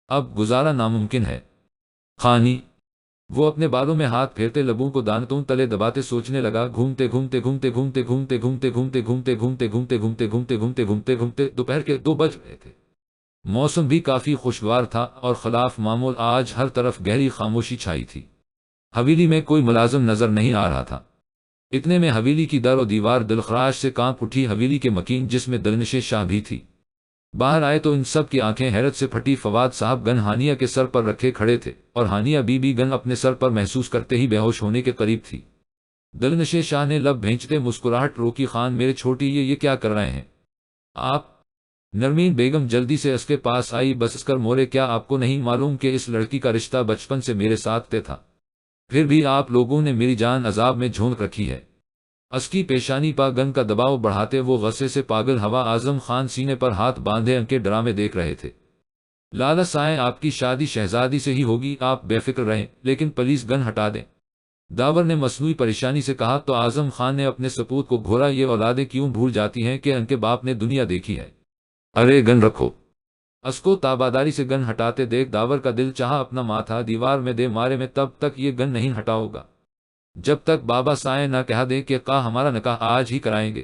اب گزارا ناممکن ہے خانی! وہ اپنے بالوں میں ہاتھ پھیرتے لبوں کو دانتوں تلے دباتے سوچنے لگا، گھومتے گھومتے گھومتے گھومتے گھومتے گھومتے گھومتے گھومتے گھومتے گھومتے گھومتے گھومتے گھومتے گھومتے گھومتے دوپہر کے 2 بج رہے تھے۔ موسم بھی کافی خوشگوار تھا اور خلاف معمول آج ہر طرف گہری خاموشی چھائی تھی۔ حویلی میں کوئی ملازم نظر نہیں آ رہا تھا۔ اتنے میں حویلی کی در و دیوار دلخراش سے کانپ اٹھی۔ حویلی کے مکین جس میں دلنشیں شاہ بھی تھی باہر آئے تو ان سب کی آنکھیں حیرت سے پھٹی۔ فواد صاحب گن ہانیہ کے سر پر رکھے کھڑے تھے اور ہانیہ بی بی گن اپنے سر پر محسوس کرتے ہی بے ہوش ہونے کے قریب تھی۔ دلنشیں شاہ نے لب بھینچتے مسکراہٹ روکی، خان میرے چھوٹی یہ کیا کر رہے ہیں آپ؟ نرمین بیگم جلدی سے اس کے پاس آئی، بس کر مورے، کیا آپ کو نہیں معلوم کہ اس لڑکی کا رشتہ بچپن سے میرے ساتھ طے تھا؟ پھر بھی آپ لوگوں نے میری جان عذاب میں جھونک رکھی ہے۔ اس کی پیشانی پا گن کا دباؤ بڑھاتے وہ غصے سے پاگل ہوا۔ اعظم خان سینے پر ہاتھ باندھے ان کے ڈرامے دیکھ رہے تھے۔ لالا سائیں آپ کی شادی شہزادی سے ہی ہوگی، آپ بے فکر رہیں، لیکن پلیز گن ہٹا دیں، داور نے مصنوعی پریشانی سے کہا۔ تو اعظم خان نے اپنے سپوت کو گھورا، یہ اولادیں کیوں بھول جاتی ہیں کہ ان کے باپ نے دنیا دیکھی ہے؟ ارے گن رکھو! اس کو تاباداری سے گن ہٹاتے دیکھ داور کا دل چاہا اپنا ماتھا دیوار میں دے مارے میں تب تک یہ گن نہیں ہٹاؤ گا جب تک بابا سائیں نہ کہہ دے کہ ہمارا نکاح آج ہی کرائیں گے۔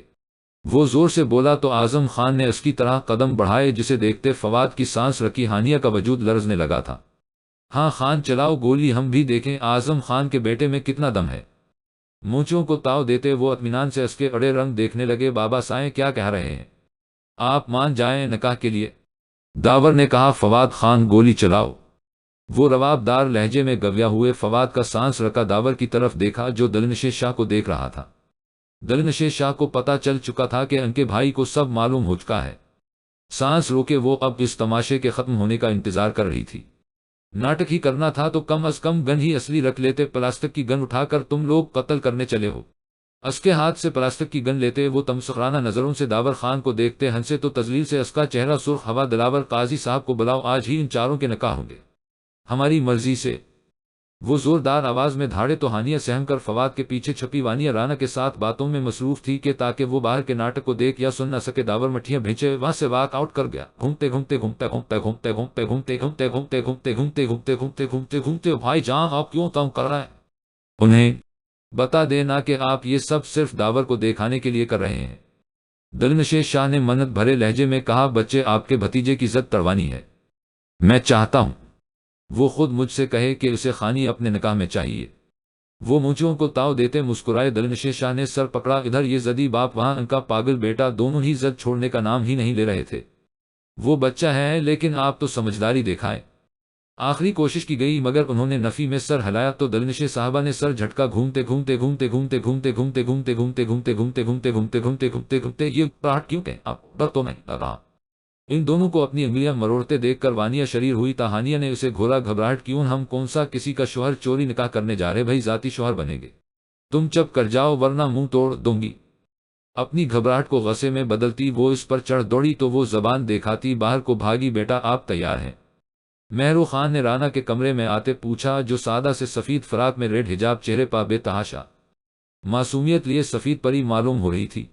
وہ زور سے بولا تو اعظم خان نے اس کی طرح قدم بڑھائے، جسے دیکھتے فواد کی سانس رکی۔ ہانیہ کا وجود لرزنے لگا تھا۔ ہاں خان چلاؤ گولی، ہم بھی دیکھیں اعظم خان کے بیٹے میں کتنا دم ہے۔ مونچھوں کو تاؤ دیتے وہ اطمینان سے اس کے اڑے رنگ دیکھنے لگے۔ بابا سائیں کیا کہہ رہے ہیں؟ آپ مان جائیں نکاح کے لیے؟ داور نے کہا۔ فواد خان گولی چلاؤ! وہ رواب دار لہجے میں گویا ہوئے فواد کا سانس رکا داور کی طرف دیکھا جو دلنشیں شاہ کو دیکھ رہا تھا۔ دلنشیں شاہ کو پتا چل چکا تھا کہ ان کے بھائی کو سب معلوم ہو چکا ہے۔ سانس روکے وہ اب اس تماشے کے ختم ہونے کا انتظار کر رہی تھی۔ ناٹک ہی کرنا تھا تو کم از کم گن ہی اصلی رکھ لیتے، پلاسٹک کی گن اٹھا کر تم لوگ قتل کرنے چلے ہو۔ اس کے ہاتھ سے پلاسٹک کی گن لیتے وہ تمسخرانہ نظروں سے داور خان کو دیکھتے ہنسے تو تذلیل سے اس کا چہرہ سرخ ہوا۔ دلاور قاضی صاحب کو بلاؤ، آج ہی ان چاروں کے نکاح ہوں گے ہماری مرضی سے۔ وہ زوردار آواز میں دھاڑے تو ہانیہ سہم کر فواد کے پیچھے چھپی وانیہ رانا کے ساتھ باتوں میں مصروف تھی کہ تاکہ وہ باہر کے ناٹک کو دیکھ یا سن نہ سکے۔ داور مٹھیاں بھینچے وہاں سے واک آؤٹ کر گیا۔ گھومتے گھومتے گھومتے گھومتے گھومتے گھومتے گھومتے گھومتے گھومتے گھومتے گھومتے گھومتے گھومتے گھومتے گھومتے بھائی جان آپ کیوں تنگ کر رہے ہیں؟ انہیں بتا دینا کہ آپ یہ سب صرف داور کو دکھانے کے لیے کر رہے ہیں۔ دلنشیں شاہ نے منت بھرے لہجے میں کہا، بچے آپ کے بھتیجے کی ضد تڑوانی ہے، میں چاہتا ہوں وہ خود مجھ سے کہے کہ اسے خانی اپنے نکاح میں چاہیے۔ وہ مونچھوں کو تاؤ دیتے مسکرائے۔ دلنشیں شاہ نے سر پکڑا، ادھر یہ زدی باپ وہاں ان کا پاگل بیٹا، دونوں ہی زد چھوڑنے کا نام ہی نہیں لے رہے تھے۔ وہ بچہ ہے لیکن آپ تو سمجھداری دکھائیں۔ آخری کوشش کی گئی مگر انہوں نے نفی میں سر ہلایا تو دلنشیں صاحبہ نے سر جھٹکا۔ گھومتے گھومتے گھومتے گھومتے گھومتے گھومتے گھومتے گھومتے گھومتے گھومتے گھومتے گھومتے گھومتے گھومتے گھومتے یہ پراٹ کیوں کہ آپ ڈر تو نہیں لگا؟ ان دونوں کو اپنی انگلیاں مروڑتے دیکھ کر وانیہ شریر ہوئی۔ ہانیہ نے اسے گھورا، گھبراہٹ کیوں؟ ہم کون سا کسی کا شوہر چوری نکاح کرنے جا رہے بھائی، ذاتی شوہر بنیں گے؟ تم چپ کر جاؤ ورنہ منہ توڑ دوں گی۔ اپنی گھبراہٹ کو غصے میں بدلتی وہ اس پر چڑھ دوڑی تو وہ زبان دکھاتی باہر کو بھاگی۔ بیٹا آپ تیار ہیں؟ مہرو خان نے رانا کے کمرے میں آتے پوچھا، جو سادہ سے سفید فراق میں ریڈ حجاب، چہرے پا بے تحاشا معصومیت لیے سفید پری معلوم ہو رہی تھی،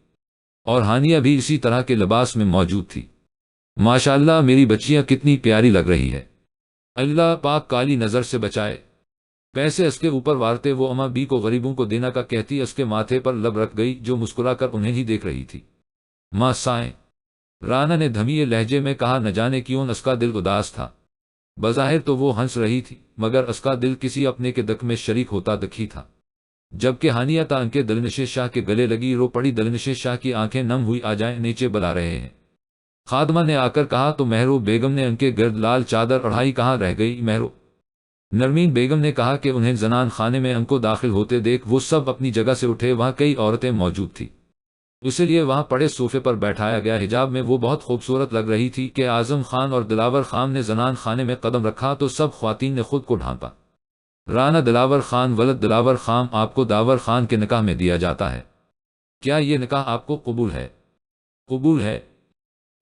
اور ہانیہ بھی اسی طرح کے لباس میں موجود تھی۔ ماشاءاللہ میری بچیاں کتنی پیاری لگ رہی ہے، اللہ پاک کالی نظر سے بچائے۔ پیسے اس کے اوپر وارتے وہ اماں بی کو غریبوں کو دینا کا کہتی اس کے ماتھے پر لب رکھ گئی جو مسکرا کر انہیں ہی دیکھ رہی تھی۔ ماں سائیں، رانا نے دھمیے لہجے میں کہا، نہ جانے کیوں اس کا دل اداس تھا۔ بظاہر تو وہ ہنس رہی تھی مگر اس کا دل کسی اپنے کے دکھ میں شریک ہوتا دکھی تھا۔ جبکہ ہانیہ تا ان کے دلنشیں شاہ کے گلے لگی رو پڑی۔ دلنشیں شاہ کی آنکھیں نم ہوئی، آ جائیں نیچے بلا رہے ہیں۔ خادمہ نے آ کر کہا تو مہرو بیگم نے ان کے گرد لال چادر اڑائی، کہاں رہ گئی مہرو؟ نرمین بیگم نے کہا کہ انہیں زنان خانے میں ان کو داخل ہوتے دیکھ وہ سب اپنی جگہ سے اٹھے، وہاں کئی عورتیں موجود تھیں، اسی لیے وہاں پڑے صوفے پر بیٹھایا گیا۔ حجاب میں وہ بہت خوبصورت لگ رہی تھی کہ اعظم خان اور دلاور خان نے زنان خانے میں قدم رکھا تو سب خواتین نے خود کو ڈھانپا۔ رانا دلاور خان ولد دلاور خان، آپ کو داور خان کے نکاح میں دیا جاتا ہے، کیا یہ نکاح آپ کو قبول ہے؟ قبول ہے۔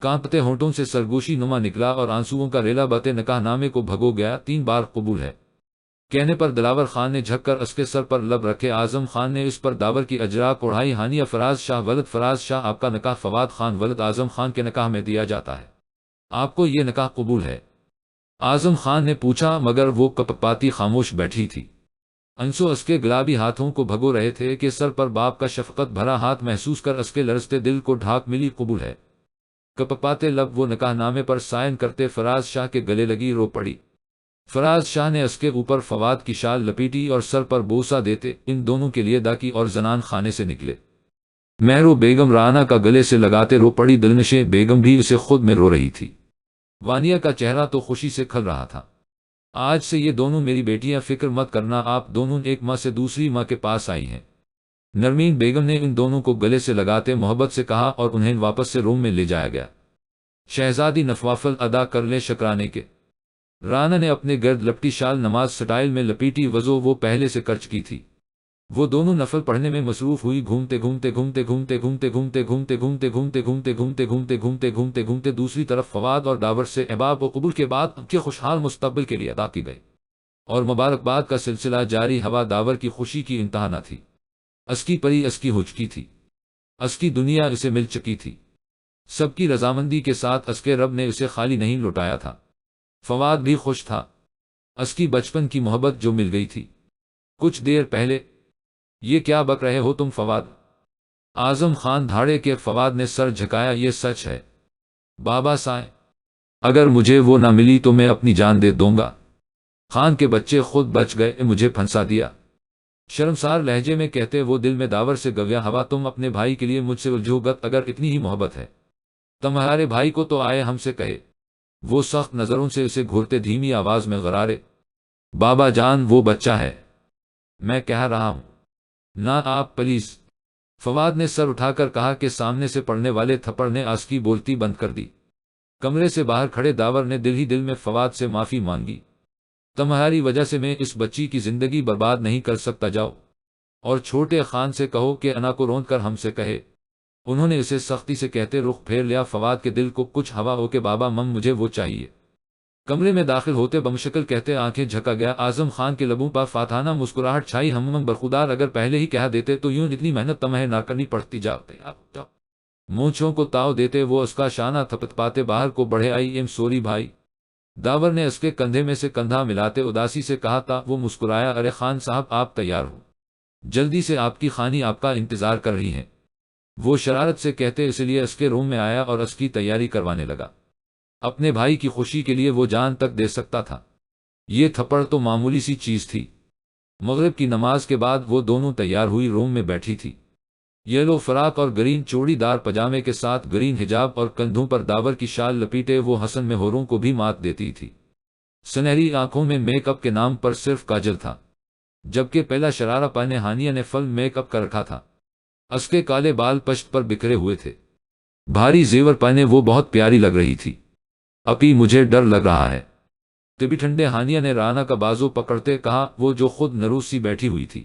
کانپتے ہونٹوں سے سرگوشی نما نکلا اور آنسوؤں کا ریلا بہتے نکاح نامے کو بھگو گیا۔ 3 بار قبول ہے کہنے پر دلاور خان نے جھک کر اس کے سر پر لب رکھے۔ اعظم خان نے اس پر داور کی اجراک اڑائی۔ ہانیہ فراز شاہ ولد فراز شاہ، آپ کا نکاح فواد خان ولد اعظم خان کے نکاح میں دیا جاتا ہے، آپ کو یہ نکاح قبول ہے؟ اعظم خان نے پوچھا، مگر وہ کپاتی خاموش بیٹھی تھی۔ انسو اس کے گلابی ہاتھوں کو بھگو رہے تھے کہ سر پر باپ کا شفقت بھرا ہاتھ محسوس کر اس کے لرزتے دل کو ڈھاک ملی۔ قبول ہے۔ کپاتے لب وہ نکاح نامے پر سائن کرتے فراز شاہ کے گلے لگی، رو پڑی۔ فراز شاہ نے اس کے اوپر فواد کی شال لپیٹی اور سر پر بوسہ دیتے ان دونوں کے لیے دا کی اور زنان خانے سے نکلے۔ مہرو بیگم رانا کا گلے سے لگاتے رو پڑی، دلنشیں بیگم بھی اسے خود میں رو رہی تھی۔ وانیہ کا چہرہ تو خوشی سے کھل رہا تھا۔ آج سے یہ دونوں میری بیٹیاں، فکر مت کرنا، آپ دونوں ایک ماں سے دوسری ماں کے پاس آئی ہیں۔ نرمین بیگم نے ان دونوں کو گلے سے لگاتے محبت سے کہا اور انہیں واپس سے روم میں لے جایا گیا۔ شہزادی نفوافل ادا کر لے شکرانے کے۔ رانا نے اپنے گرد لپٹی شال نماز سٹائل میں لپیٹی، وضو وہ پہلے سے کر چکی تھی۔ وہ دونوں نفل پڑھنے میں مصروف ہوئی۔ گھومتے گھومتے گھومتے گھومتے گھومتے گھومتے گھومتے گھومتے گھومتے گھومتے گھومتے گھومتے گھومتے گھومتے گھومتے دوسری طرف فواد اور داور سے احباب و قبول کے بعد ان کے خوشحال مستقبل کے لیے ادا کی گئی اور مبارکباد کا سلسلہ جاری۔ ہوا داور کی خوشی کی انتہا نہ تھی۔ اس کی پری اس کی ہو چکی تھی، اس کی دنیا اسے مل چکی تھی۔ سب کی رضامندی کے ساتھ اس کے رب نے اسے خالی نہیں لوٹایا تھا۔ فواد بھی خوش تھا، اس کی بچپن کی محبت جو مل گئی تھی۔ کچھ دیر پہلے، یہ کیا بک رہے ہو تم فواد؟ اعظم خان دھاڑے کے فواد نے سر جھکایا، یہ سچ ہے بابا سائیں، اگر مجھے وہ نہ ملی تو میں اپنی جان دے دوں گا۔ خان کے بچے خود بچ گئے، مجھے پھنسا دیا، شرمسار لہجے میں کہتے وہ دل میں داور سے گویا، ہوا تم اپنے بھائی کے لیے مجھ سے الجھو گت، اگر اتنی ہی محبت ہے تمہارے بھائی کو تو آئے ہم سے کہے۔ وہ سخت نظروں سے اسے گھورتے دھیمی آواز میں غرارے، بابا جان وہ بچہ ہے، میں کہہ رہا ہوں نہ آپ پلیز۔ فواد نے سر اٹھا کر کہا کہ سامنے سے پڑنے والے تھپڑ نے آس کی بولتی بند کر دی۔ کمرے سے باہر کھڑے داور نے دل ہی دل میں فواد سے معافی مانگی، تمہاری وجہ سے میں اس بچی کی زندگی برباد نہیں کر سکتا، جاؤ اور چھوٹے خان سے کہو کہ انا کو روند کر ہم سے کہے۔ انہوں نے اسے سختی سے کہتے رخ پھیر لیا۔ فواد کے دل کو کچھ ہوا ہو کہ بابا مجھے وہ چاہیے۔ کمرے میں داخل ہوتے بمشکل کہتے آنکھیں جھکا گیا۔ اعظم خان کے لبوں پر فاتحانہ مسکراہٹ چھائی، ہم برخودار اگر پہلے ہی کہہ دیتے تو یوں اتنی محنت تمہیں نہ کرنی پڑتی، جاتے مونچھوں کو تاؤ دیتے وہ اس کا شانہ تھپتپاتے باہر کو بڑھے، آئی ایم سوری بھائی۔ داور نے اس کے کندھے میں سے کندھا ملاتے اداسی سے کہا تھا۔ وہ مسکرایا، ارے خان صاحب آپ تیار ہو، جلدی سے آپ کی خانی آپ کا انتظار کر رہی ہیں۔ وہ شرارت سے کہتے اس لیے اس کے روم میں آیا اور اس کی تیاری کروانے لگا۔ اپنے بھائی کی خوشی کے لیے وہ جان تک دے سکتا تھا۔ یہ تھپڑ تو معمولی سی چیز تھی۔ مغرب کی نماز کے بعد وہ دونوں تیار ہوئی روم میں بیٹھی تھی، یلو فراق اور گرین چوڑی دار پجامے کے ساتھ گرین حجاب اور کندھوں پر داور کی شال لپیٹے وہ حسن میں ہوروں کو بھی مات دیتی تھی۔ سنہری آنکھوں میں میک اپ کے نام پر صرف کاجل تھا، جبکہ پہلا شرارہ پہنے ہانیہ نے فل میک اپ کر رکھا تھا۔ اس کے کالے بال پشت پر بکھرے ہوئے تھے، بھاری زیور پہنے وہ بہت پیاری لگ رہی تھی۔ اپی مجھے ڈر لگ رہا ہے، طبی ٹھنڈے ہانیہ نے رانا کا بازو پکڑتے کہا، وہ جو خود نروسی بیٹھی ہوئی تھی۔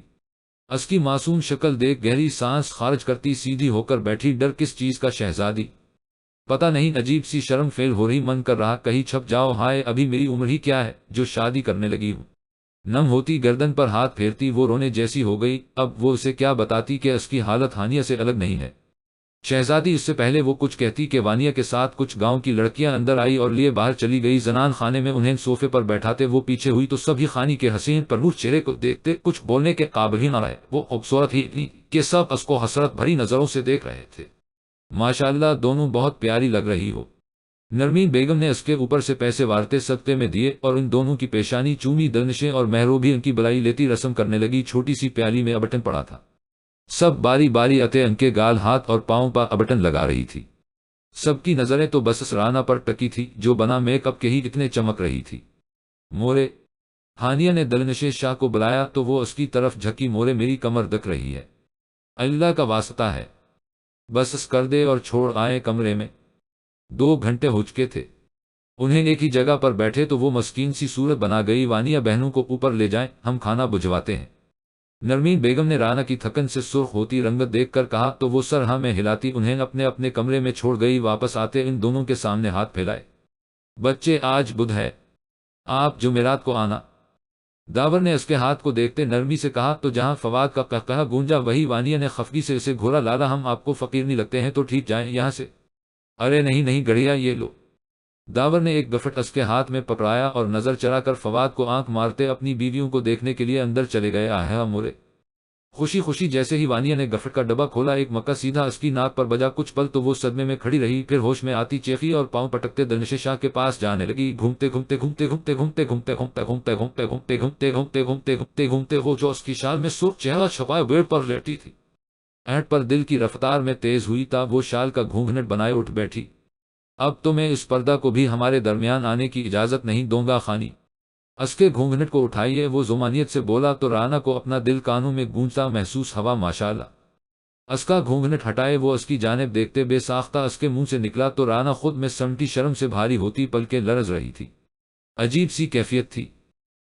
اس کی معصوم شکل دیکھ گہری سانس خارج کرتی سیدھی ہو کر بیٹھی، ڈر کس چیز کا شہزادی؟ پتہ نہیں، عجیب سی شرم فیل ہو رہی، من کر رہا کہیں چھپ جاؤ، ہائے ابھی میری عمر ہی کیا ہے جو شادی کرنے لگی ہوں۔ نم ہوتی گردن پر ہاتھ پھیرتی وہ رونے جیسی ہو گئی۔ اب وہ اسے کیا بتاتی کہ اس کی حالت ہانیہ سے الگ نہیں ہے۔ شہزادی اس سے پہلے وہ کچھ کہتی کہ وانیہ کے ساتھ کچھ گاؤں کی لڑکیاں اندر آئی اور لیے باہر چلی گئی۔ زنان خانے میں انہیں صوفے پر بیٹھاتے وہ پیچھے ہوئی تو سبھی خانی کے حسین پرنور چہرے کو دیکھتے کچھ بولنے کے قابل ہی نہ رہے۔ وہ خوبصورت ہی اتنی کہ سب اس کو حسرت بھری نظروں سے دیکھ رہے تھے۔ ماشاءاللہ دونوں بہت پیاری لگ رہی ہو۔ نرمین بیگم نے اس کے اوپر سے پیسے وارتے صدقے میں دیے اور ان دونوں کی پیشانی چومی۔ دلنشیں اور مہرو بھی ان کی بلائی لیتی رسم کرنے لگی۔ چھوٹی سی پیالی میں ابٹن پڑا تھا، سب باری باری ان کے گال ہاتھ اور پاؤں پر ابٹن لگا رہی تھی۔ سب کی نظریں تو بس رانا پر ٹکی تھی جو بنا میک اپ کے ہی اتنے چمک رہی تھی۔ مورے، ہانیہ نے دلنشین شاہ کو بلایا تو وہ اس کی طرف جھکی۔ مورے، میری کمر دک رہی ہے، اللہ کا واسطہ ہے، بس کر دے اور چھوڑ آئے کمرے میں۔ 2 گھنٹے ہو چکے تھے انہیں ایک ہی جگہ پر بیٹھے تو وہ مسکین سی صورت بنا گئی۔ وانیہ بہنوں کو اوپر لے جائیں، ہم کھانا بھجواتے ہیں۔ نرمین بیگم نے رانا کی تھکن سے سرخ ہوتی رنگت دیکھ کر کہا تو وہ سر ہاں میں ہلاتی انہیں اپنے اپنے کمرے میں چھوڑ گئی۔ واپس آتے ان دونوں کے سامنے ہاتھ پھیلائے۔ بچے، آج بدھ ہے، آپ جمعرات کو آنا۔ داور نے اس کے ہاتھ کو دیکھتے نرمی سے کہا تو جہاں فواد کا قہقہہ گونجا وہی وانیہ نے خفگی سے اسے گھورا۔ لالا، ہم آپ کو فقیر نہیں لگتے ہیں تو ٹھیک، جائیں یہاں سے۔ ارے نہیں نہیں گڑھیا، یہ لو۔ داور نے ایک گفٹ اس کے ہاتھ میں پکڑایا اور نظر چرا کر فواد کو آنکھ مارتے اپنی بیویوں کو دیکھنے کے لیے اندر چلے گئے۔ آہا مورے، خوشی خوشی جیسے ہی وانیہ نے گفٹ کا ڈبہ کھولا ایک مکہ سیدھا اس کی ناک پر بجا۔ کچھ پل تو وہ صدمے میں کھڑی رہی، پھر ہوش میں آتی چیخی اور پاؤں پٹکتے دلنشین شاہ کے پاس جانے لگی۔ گھومتے گھومتے گھومتے گھومتے گھومتے گھومتے گھومتے گھومتے گھومتے گھومتے گھومتے گھومتے گھومتے گھومتے گھومتے وہ جو اس کی شال میں سرخ چہرہ چھپائے بیڑ پر لیٹی تھی، اینٹ پر دل کی رفتار میں تیز ہوئی تا وہ شال کا گھونگھٹ بنائے اٹھ بیٹھی۔ اب تو میں اس پردہ کو بھی ہمارے درمیان آنے کی اجازت نہیں دوں گا خانی۔ اس کے گھونگھٹ کو اٹھائیے، وہ زمانیت سے بولا تو رانا کو اپنا دل کانوں میں گونجتا محسوس ہوا۔ ماشاءاللہ۔ اس کا گھونگھٹ ہٹائے وہ اس کی جانب دیکھتے بے ساختہ اس کے منہ سے نکلا تو رانا خود میں سمٹی شرم سے بھاری ہوتی پلکیں لرز رہی تھی۔ عجیب سی کیفیت تھی،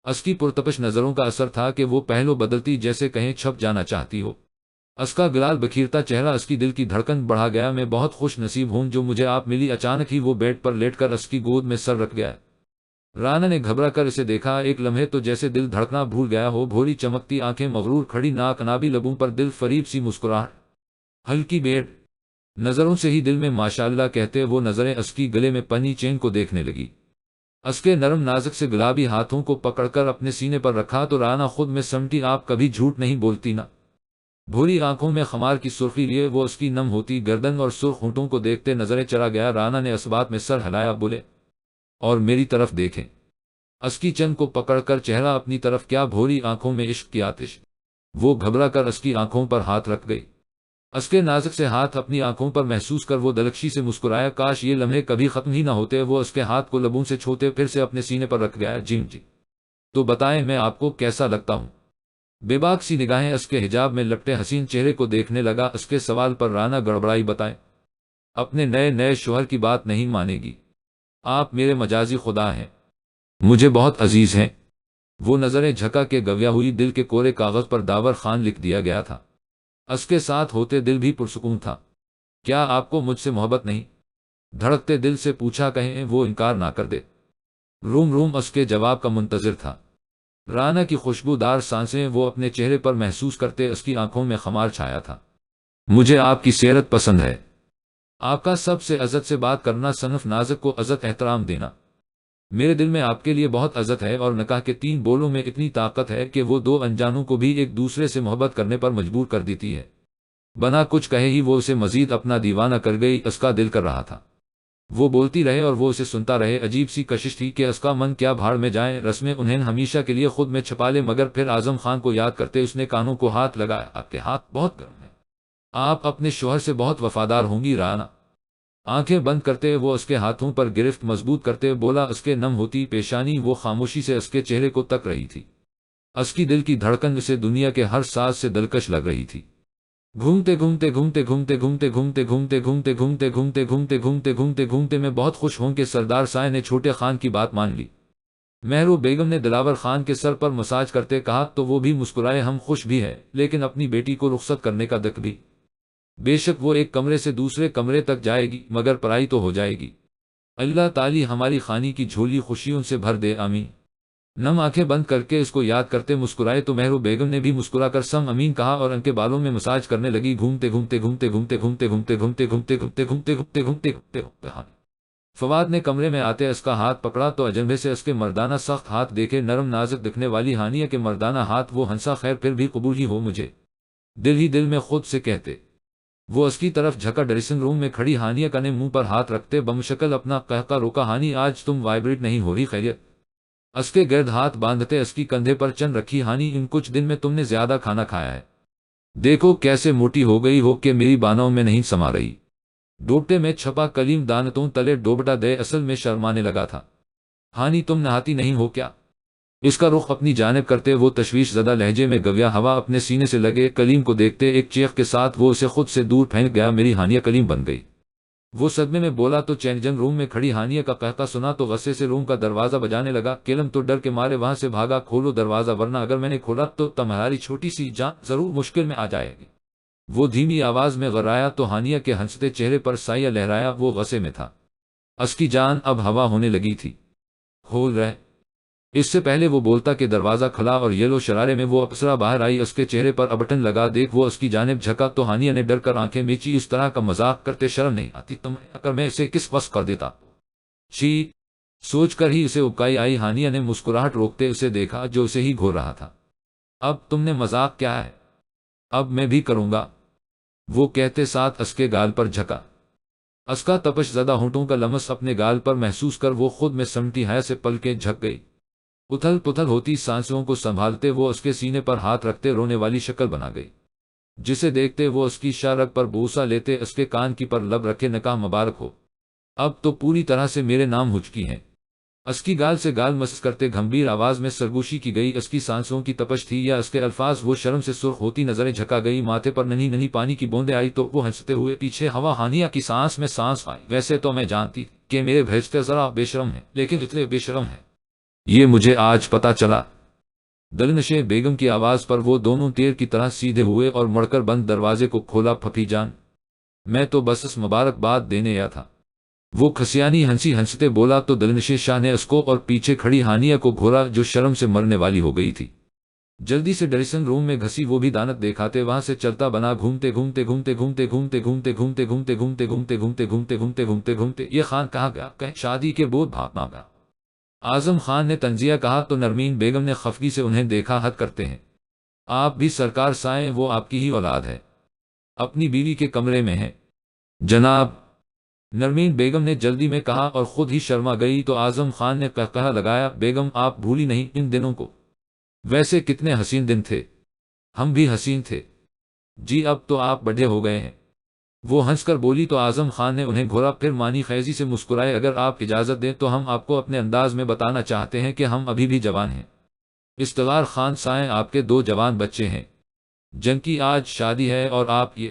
اس کی پرتپش نظروں کا اثر تھا کہ وہ پہلو بدلتی جیسے کہیں چھپ جانا چاہتی ہو۔ اس کا گلال بکھیرتا چہرہ اس کی دل کی دھڑکن بڑھا گیا۔ میں بہت خوش نصیب ہوں جو مجھے آپ ملی۔ اچانک ہی وہ بیڈ پر لیٹ کر اس کی گود میں سر رکھ گیا۔ رانا نے گھبرا کر اسے دیکھا، ایک لمحے تو جیسے دل دھڑکنا بھول گیا ہو۔ بھوری چمکتی آنکھیں، مغرور کھڑی ناک، انابی لبوں پر دل فریب سی مسکراہٹ، ہلکی بیڑ نظروں سے ہی دل میں ماشاءاللہ کہتے وہ نظریں اس کی گلے میں پنی چین کو دیکھنے لگی۔ اس کے نرم نازک سے گلابی ہاتھوں کو پکڑ کر اپنے سینے پر رکھا تو رانا خود میں سمٹی۔ آپ کبھی جھوٹ نہیں بولتی نا؟ بھوری آنکھوں میں خمار کی سرخی لیے وہ اس کی نم ہوتی گردن اور سرخ ہونٹوں کو دیکھتے نظریں چلا گیا۔ رانا نے اس بات میں سر ہلایا، بولے اور میری طرف دیکھیں۔ اس کی چن کو پکڑ کر چہرہ اپنی طرف کیا، بھوری آنکھوں میں عشق کی آتش۔ وہ گھبرا کر اس کی آنکھوں پر ہاتھ رکھ گئی۔ اس کے نازک سے ہاتھ اپنی آنکھوں پر محسوس کر وہ دلکشی سے مسکرایا۔ کاش یہ لمحے کبھی ختم ہی نہ ہوتے۔ وہ اس کے ہاتھ کو لبوں سے چھوتے پھر سے اپنے سینے پر رکھ گیا۔ جی تو بتائیں میں آپ کو کیسا لگتا ہوں؟ بے باک سی نگاہیں اس کے حجاب میں لپٹے حسین چہرے کو دیکھنے لگا۔ اس کے سوال پر رانا گڑبڑائی، بتائیں؟ اپنے نئے شوہر کی بات نہیں مانے گی؟ آپ میرے مجازی خدا ہیں، مجھے بہت عزیز ہیں۔ وہ نظریں جھکا کے گویا ہوئی دل کے کورے کاغذ پر داور خان لکھ دیا گیا تھا۔ اس کے ساتھ ہوتے دل بھی پرسکون تھا۔ کیا آپ کو مجھ سے محبت نہیں؟ دھڑکتے دل سے پوچھا، کہیں وہ انکار نہ کر دے۔ روم روم اس کے جواب کا منتظر تھا۔ رانا کی خوشبودار سانسیں وہ اپنے چہرے پر محسوس کرتے اس کی آنکھوں میں خمار چھایا تھا۔ مجھے آپ کی سیرت پسند ہے، آپ کا سب سے عزت سے بات کرنا، صنف نازک کو عزت احترام دینا۔ میرے دل میں آپ کے لیے بہت عزت ہے اور نکاح کے 3 بولوں میں اتنی طاقت ہے کہ وہ 2 انجانوں کو بھی ایک دوسرے سے محبت کرنے پر مجبور کر دیتی ہے۔ بنا کچھ کہے ہی وہ اسے مزید اپنا دیوانہ کر گئی۔ اس کا دل کر رہا تھا وہ بولتی رہے اور وہ اسے سنتا رہے۔ عجیب سی کشش تھی کہ اس کا من کیا بھاڑ میں جائیں، رسمیں انہیں ہمیشہ کے لیے خود میں چھپا لے، مگر پھر اعظم خان کو یاد کرتے اس نے کانوں کو ہاتھ لگایا۔ آپ کے ہاتھ بہت گرم ہیں، آپ اپنے شوہر سے بہت وفادار ہوں گی رانا۔ آنکھیں بند کرتے وہ اس کے ہاتھوں پر گرفت مضبوط کرتے بولا۔ اس کے نم ہوتی پیشانی وہ خاموشی سے اس کے چہرے کو تک رہی تھی۔ اس کی دل کی دھڑکن اسے دنیا کے ہر ساز سے دلکش لگ رہی تھی۔ گھومتے گھومتے گھومتے گھومتے گھومتے گھومتے گھومتے گھومتے گھومتے گھومتے گھومتے گھومتے گھومتے گھومتے میں بہت خوش ہوں کہ سردار سائے نے چھوٹے خان کی بات مان لی۔ مہرو بیگم نے دلاور خان کے سر پر مساج کرتے کہا تو وہ بھی مسکرائے، ہم خوش بھی ہیں لیکن اپنی بیٹی کو رخصت کرنے کا دکھ بھی۔ بے شک وہ ایک کمرے سے دوسرے کمرے تک جائے گی مگر پرائی تو ہو جائے گی۔ اللہ تعالی ہماری خانی کی جھولی خوشیوں سے بھر دے، آمین۔ نم آنکھیں بند کر کے اس کو یاد کرتے مسکرائے تو مہرو بیگم نے بھی مسکرا کر سم امین کہا اور ان کے بالوں میں مساج کرنے لگی۔ گھومتے گھومتے گھومتے گھومتے گھومتے گھومتے گھومتے گھومتے گھومتے گھومتے گھومتے گھومتے گھومتے فواد نے کمرے میں آتے اس کا ہاتھ پکڑا تو اجنبے سے اس کے مردانہ سخت ہاتھ دیکھے، نرم نازک دکھنے والی ہانیہ کے مردانہ ہاتھ وہ ہنسا، خیر پھر بھی قبول ہی ہو مجھے، دل ہی دل میں خود سے کہتے۔ وہ اس کی طرف جھکا، ڈریسنگ روم میں کھڑی ہانیہ کا نے منہ پر ہاتھ رکھتے بمشکل اپنا قہقہ روکا۔ ہانی آج تم وائبریٹ نہیں ہو رہی، خیریت؟ اس کے گرد ہاتھ باندھتے اس کی کندھے پر چن رکھی۔ ہانی ان کچھ دن میں تم نے زیادہ کھانا کھایا ہے، دیکھو کیسے موٹی ہو گئی ہو کہ میری بانوں میں نہیں سما رہی۔ دوپٹے میں چھپا کلیم دانتوں تلے ڈوبٹا دے اصل میں شرمانے لگا تھا۔ ہانی تم نہاتی نہیں ہو کیا؟ اس کا رخ اپنی جانب کرتے وہ تشویش زدہ لہجے میں گویا۔ ہوا اپنے سینے سے لگے کلیم کو دیکھتے ایک چیخ کے ساتھ وہ اسے خود سے دور پھینک گیا۔ میری ہانیہ کلیم بن گئی۔ وہ صدمے میں بولا تو چینجنگ روم میں کھڑی ہانیہ کا قہقہ سنا تو غصے سے روم کا دروازہ بجانے لگا۔ کیلم تو ڈر کے مارے وہاں سے بھاگا۔ کھولو دروازہ ورنہ اگر میں نے کھولا تو تمہاری چھوٹی سی جان ضرور مشکل میں آ جائے گی۔ وہ دھیمی آواز میں غرایا تو ہانیہ کے ہنستے چہرے پر سایہ لہرایا۔ وہ غصے میں تھا، اس کی جان اب ہوا ہونے لگی تھی۔ ہو رہے اس سے پہلے وہ بولتا کہ دروازہ کھلا اور یلو شرارے میں وہ اپسرا باہر آئی۔ اس کے چہرے پر ابٹن لگا دیکھ وہ اس کی جانب جھکا تو ہانیہ نے ڈر کر آنکھیں میچی۔ اس طرح کا مذاق کرتے شرم نہیں آتی تمہیں؟ اگر میں اسے کس وس کر دیتا چی سوچ کر ہی اسے اکائی آئی۔ ہانیہ نے مسکراہٹ روکتے اسے دیکھا جو اسے ہی گھور رہا تھا۔ اب تم نے مذاق کیا ہے؟ اب میں بھی کروں گا، وہ کہتے ساتھ اس کے گال پر جھکا۔ اس کا تپش زدہ ہونٹوں کا لمس اپنے گال پر محسوس کر وہ خود میں سمٹی حیا سے پلکیں جھک گئی۔ اتھل پتھل ہوتی سانسوں کو سنبھالتے وہ اس کے سینے پر ہاتھ رکھتے رونے والی شکل بنا گئی، جسے دیکھتے وہ اس کی شاہ رگ پر بوسہ لیتے اس کے کان کی پر لب رکھے نکاح مبارک ہو، اب تو پوری طرح سے میرے نام ہچکی ہیں۔ اس کی گال سے گال مس کرتے گھمبیر آواز میں سرگوشی کی گئی۔ اس کی سانسوں کی تپش تھی یا اس کے الفاظ؟ وہ شرم سے سرخ ہوتی نظریں جھکا گئی، ماتھے پر ننھی ننھی پانی کی بوندیں آئی تو وہ ہنستے ہوئے پیچھے ہوا ہانیہ کی سانس میں سانس آئی۔ ویسے تو میں جانتی کہ میرے بھیجتے ذرا بے شرم ہیں، لیکن اتنے بے شرم ہیں یہ مجھے آج پتا چلا۔ دلنشیں بیگم کی آواز پر وہ دونوں تیر کی طرح سیدھے ہوئے اور مڑ کر بند دروازے کو کھولا۔ پھپھی جان، میں تو بس اس مبارکباد دینے آیا تھا، وہ کھسیانی ہنسی ہنستے بولا تو دلنشیں شاہ نے اس کو اور پیچھے کھڑی ہانیہ کو گھورا جو شرم سے مرنے والی ہو گئی تھی۔ جلدی سے ڈریسنگ روم میں گھسی وہ بھی دانت دکھاتے وہاں سے چلتا بنا گھومتے گھومتے گھومتے گھومتے گھومتے گھومتے گھومتے گھومتے گھومتے گھومتے گھومتے گھومتے گھومتے گھومتے گھومتے یہ خان کہاں گیا؟ کہیں شادی کے بود بھاگنا گیا؟ اعظم خان نے طنزیہ کہا تو نرمین بیگم نے خفگی سے انہیں دیکھا۔ حد کرتے ہیں آپ بھی سرکار سائیں، وہ آپ کی ہی اولاد ہے، اپنی بیوی کے کمرے میں ہے جناب، نرمین بیگم نے جلدی میں کہا اور خود ہی شرما گئی تو اعظم خان نے قہقہہ لگایا۔ بیگم آپ بھولی نہیں ان دنوں کو؟ ویسے کتنے حسین دن تھے، ہم بھی حسین تھے جی، اب تو آپ بڑھے ہو گئے ہیں، وہ ہنس کر بولی تو اعظم خان نے انہیں گھورا پھر مانی خیزی سے مسکرائے۔ اگر آپ اجازت دیں تو ہم آپ کو اپنے انداز میں بتانا چاہتے ہیں کہ ہم ابھی بھی جوان ہیں۔ استغار خان سائیں آپ کے 2 جوان بچے ہیں جن کی آج شادی ہے اور آپ یہ،